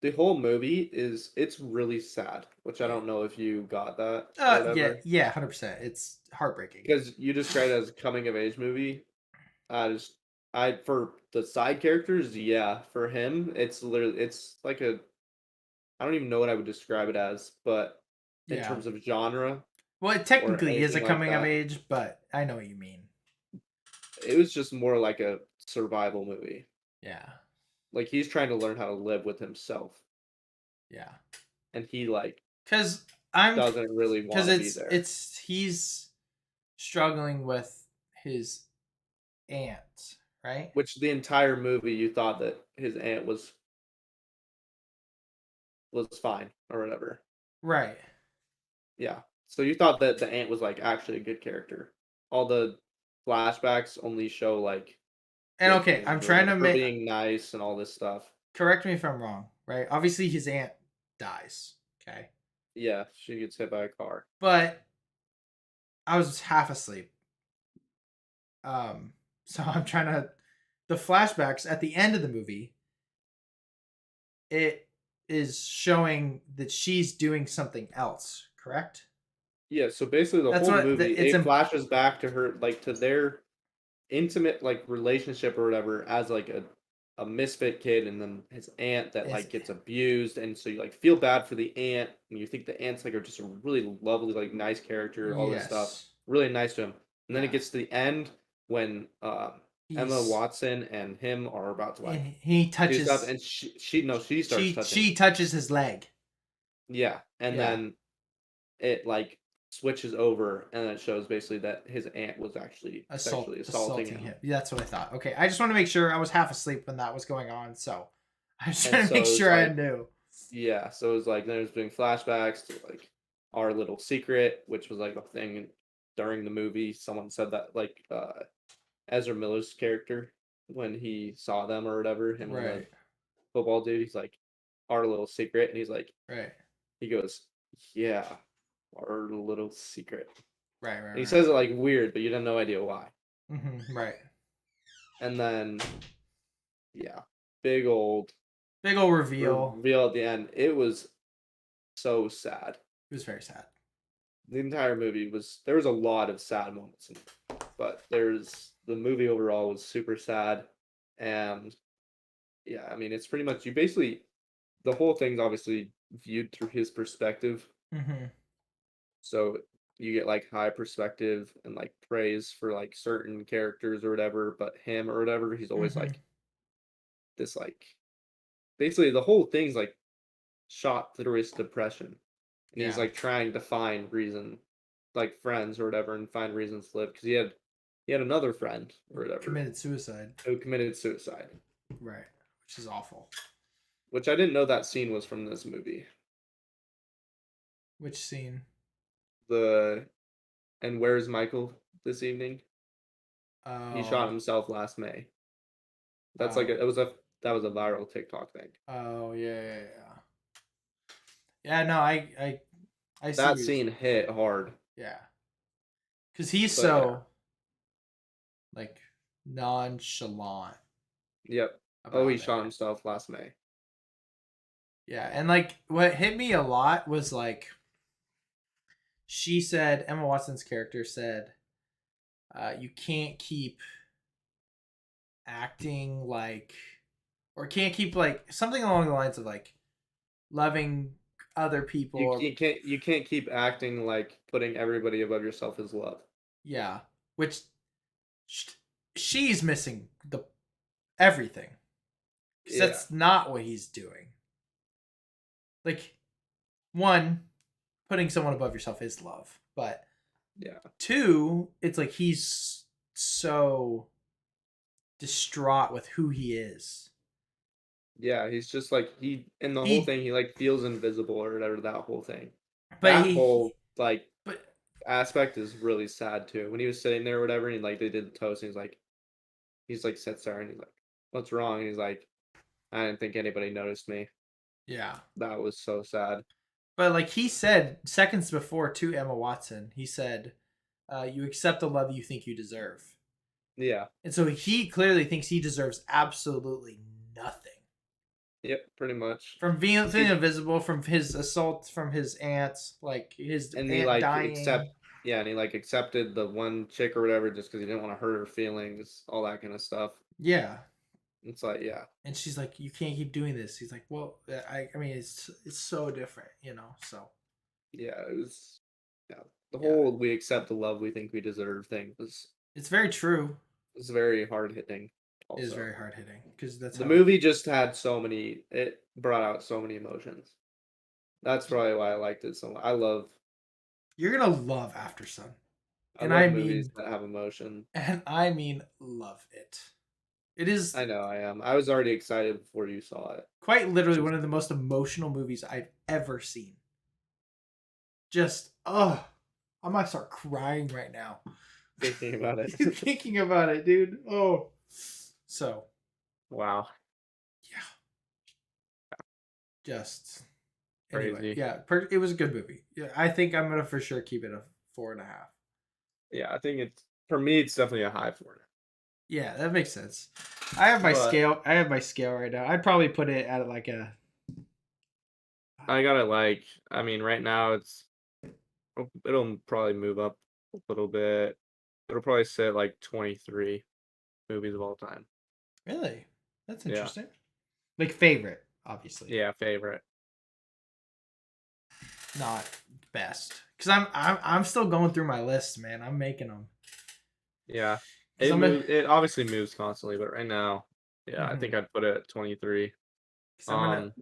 the whole movie it's really sad, which I don't know if you got that or yeah, whatever. yeah, 100%. It's heartbreaking. Because you described it as a coming of age movie. I for the side characters, yeah. For him, it's like a I don't even know what I would describe it as, but in Yeah. terms of genre Well, it or technically is a anything like coming of that, age, but I know what you mean. it was just more like a survival movie. Yeah. Like he's trying to learn how to live with himself, Yeah. and he like Cuz I'm doesn't really cuz want to be there. he's struggling with his aunt, right? Which the entire movie you thought that his aunt was fine or whatever. Right. Yeah. So you thought that the aunt was like actually a good character. All the flashbacks only show like And good okay, I'm things or trying like to her make being nice and all this stuff. correct me if I'm wrong, right? Obviously his aunt dies, okay? Yeah, she gets hit by a car. But I was half asleep. Um so I'm trying to the flashbacks at the end of the movie, it is showing that she's doing something else, correct? Yeah, so basically the That's whole what movie it's it in. flashes back to her like to their intimate like relationship or whatever as like a misfit kid and then his aunt that Is like gets abused and so you like feel bad for the aunt and you think the aunt's like are just a really lovely like nice character all this stuff yes, really nice to him and then it yeah. gets to the end when Emma He's Watson and him are about to like and he do stuff touches and she starts touching him she touches his leg. yeah and Yeah, then it like switches over and then it shows basically that his aunt was actually sexually assaulting assaulting him him. Yeah, that's what I thought. Okay, I just want to make sure. I was half asleep when that was going on, so I was and trying to make so it's sure I like knew. yeah, so it was like there's doing flashbacks to like our little secret, which was like a thing during the movie. Someone said that like Ezra Miller's character when he saw them or whatever, him and the Right, football dude, he's like our little secret, and he's like right, he goes, yeah, our little secret. right, And he right, says it like weird, but you have no idea why. right. Right. And then yeah, big old. Big old reveal. Reveal at the end. It was so sad. It was very sad. The entire movie there was a lot of sad moments in it, but the movie overall was super sad, and yeah, I mean it's pretty much the whole thing's obviously viewed through his perspective, Mm-hmm. so you get like high perspective and like praise for like certain characters or whatever, but him or whatever, he's always Mm-hmm. like this like basically the whole thing's like shot through his depression, and he's Yeah. like trying to find reason, like friends or whatever, and find reasons to live because he had another friend or whatever Committed suicide. who committed suicide, Right. Which is awful. which I didn't know that scene was from this movie. Which scene? The and where's Michael this evening? He shot Oh. himself last May. That's like Oh. that was a viral TikTok thing. Oh yeah. Yeah. No, I see. That scene hit hard. Yeah. Because he's But yeah. so like nonchalant Yep. Oh, about he it. shot himself last May. Yeah, and like what hit me a lot was like she said, Emma Watson's character said, you can't keep acting like, or can't keep like something along the lines of like loving other people. You can't keep acting like putting everybody above yourself is love. Yeah, which she's missing the everything. 'Cause Yeah. that's not what he's doing. Like, one, putting someone above yourself is love, but Yeah. two, it's like he's so distraught with who he is. Yeah, he's just like in the whole He, thing he like feels invisible or whatever, that whole thing. but That he, whole like but aspect is really sad too. When he was sitting there or whatever, and like they did the toast, and he's like sits there and he's like, "What's wrong?" And he's like, "I didn't think anybody noticed me." yeah, That was so sad. but like he said seconds before to Emma Watson, he said, "You accept the love you think you deserve," Yeah. and so he clearly thinks he deserves absolutely nothing. Yep, pretty much. From being invisible, from his assault, from his aunts, like his And he aunt like dying. and he like accepted the one chick or whatever just because he didn't want to hurt her feelings, all that kind of stuff. Yeah, It's like, yeah. and she's like, "You can't keep doing this." He's like, "Well, I mean, it's so different, you know." So Yeah, it was yeah. The yeah, whole we accept the love we think we deserve thing it's very true. was very hard hitting It is also. very hard hitting because that's The how movie just had it brought out so many emotions. That's probably why I liked it so much. you're gonna love After Sun, I and love movies that have emotion. I mean love it. It is I know I am. I was already excited before you saw it. quite literally one Just of the most emotional movies I've ever seen. Just I might start crying right now. thinking about it. Thinking about it, dude. Oh, so Wow. yeah, just Crazy. anyway, yeah. It was a good movie. Yeah, I think I'm gonna for sure keep it a 4.5. Yeah, I think for me it's definitely a high for it. Yeah, that makes sense. I have my scale. I have my scale right now. I'd probably put it at like a. I got it like I mean right now it'll probably move up a little bit. It'll probably sit like 23 movies of all time. Really, that's Yeah. interesting. Like favorite, obviously. Yeah, favorite. Not best, because I'm still going through my list, man. I'm making them. Yeah. 'Cause It obviously moves constantly, but right now, yeah, I think I'd put it at 23. 'cause I'm gonna.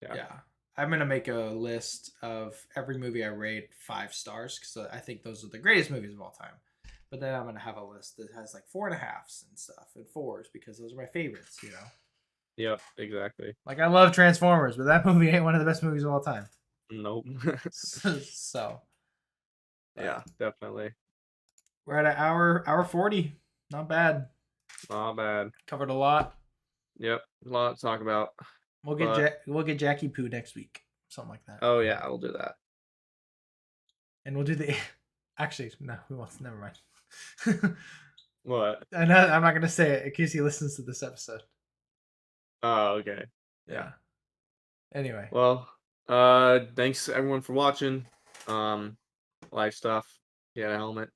Yeah. Yeah, I'm gonna make a list of every movie I rate 5 stars because I think those are the greatest movies of all time. But then I'm gonna have a list that has like 4.5s and stuff and 4s because those are my favorites. You know. Yep, exactly. Like I love Transformers, but that movie ain't one of the best movies of all time. Nope. So. Yeah, definitely. We're at an hour 40. Not bad. Not bad. Covered a lot. Yep, a lot to talk about. We'll get Jackie Poo next week. Something like that. Oh yeah, I'll do that. And we'll do the actually no, we won't, never mind. What? I'm not gonna say it in case he listens to this episode. Oh, okay. Yeah. Yeah. Anyway, Well, thanks everyone for watching. Um, life stuff. Get a helmet.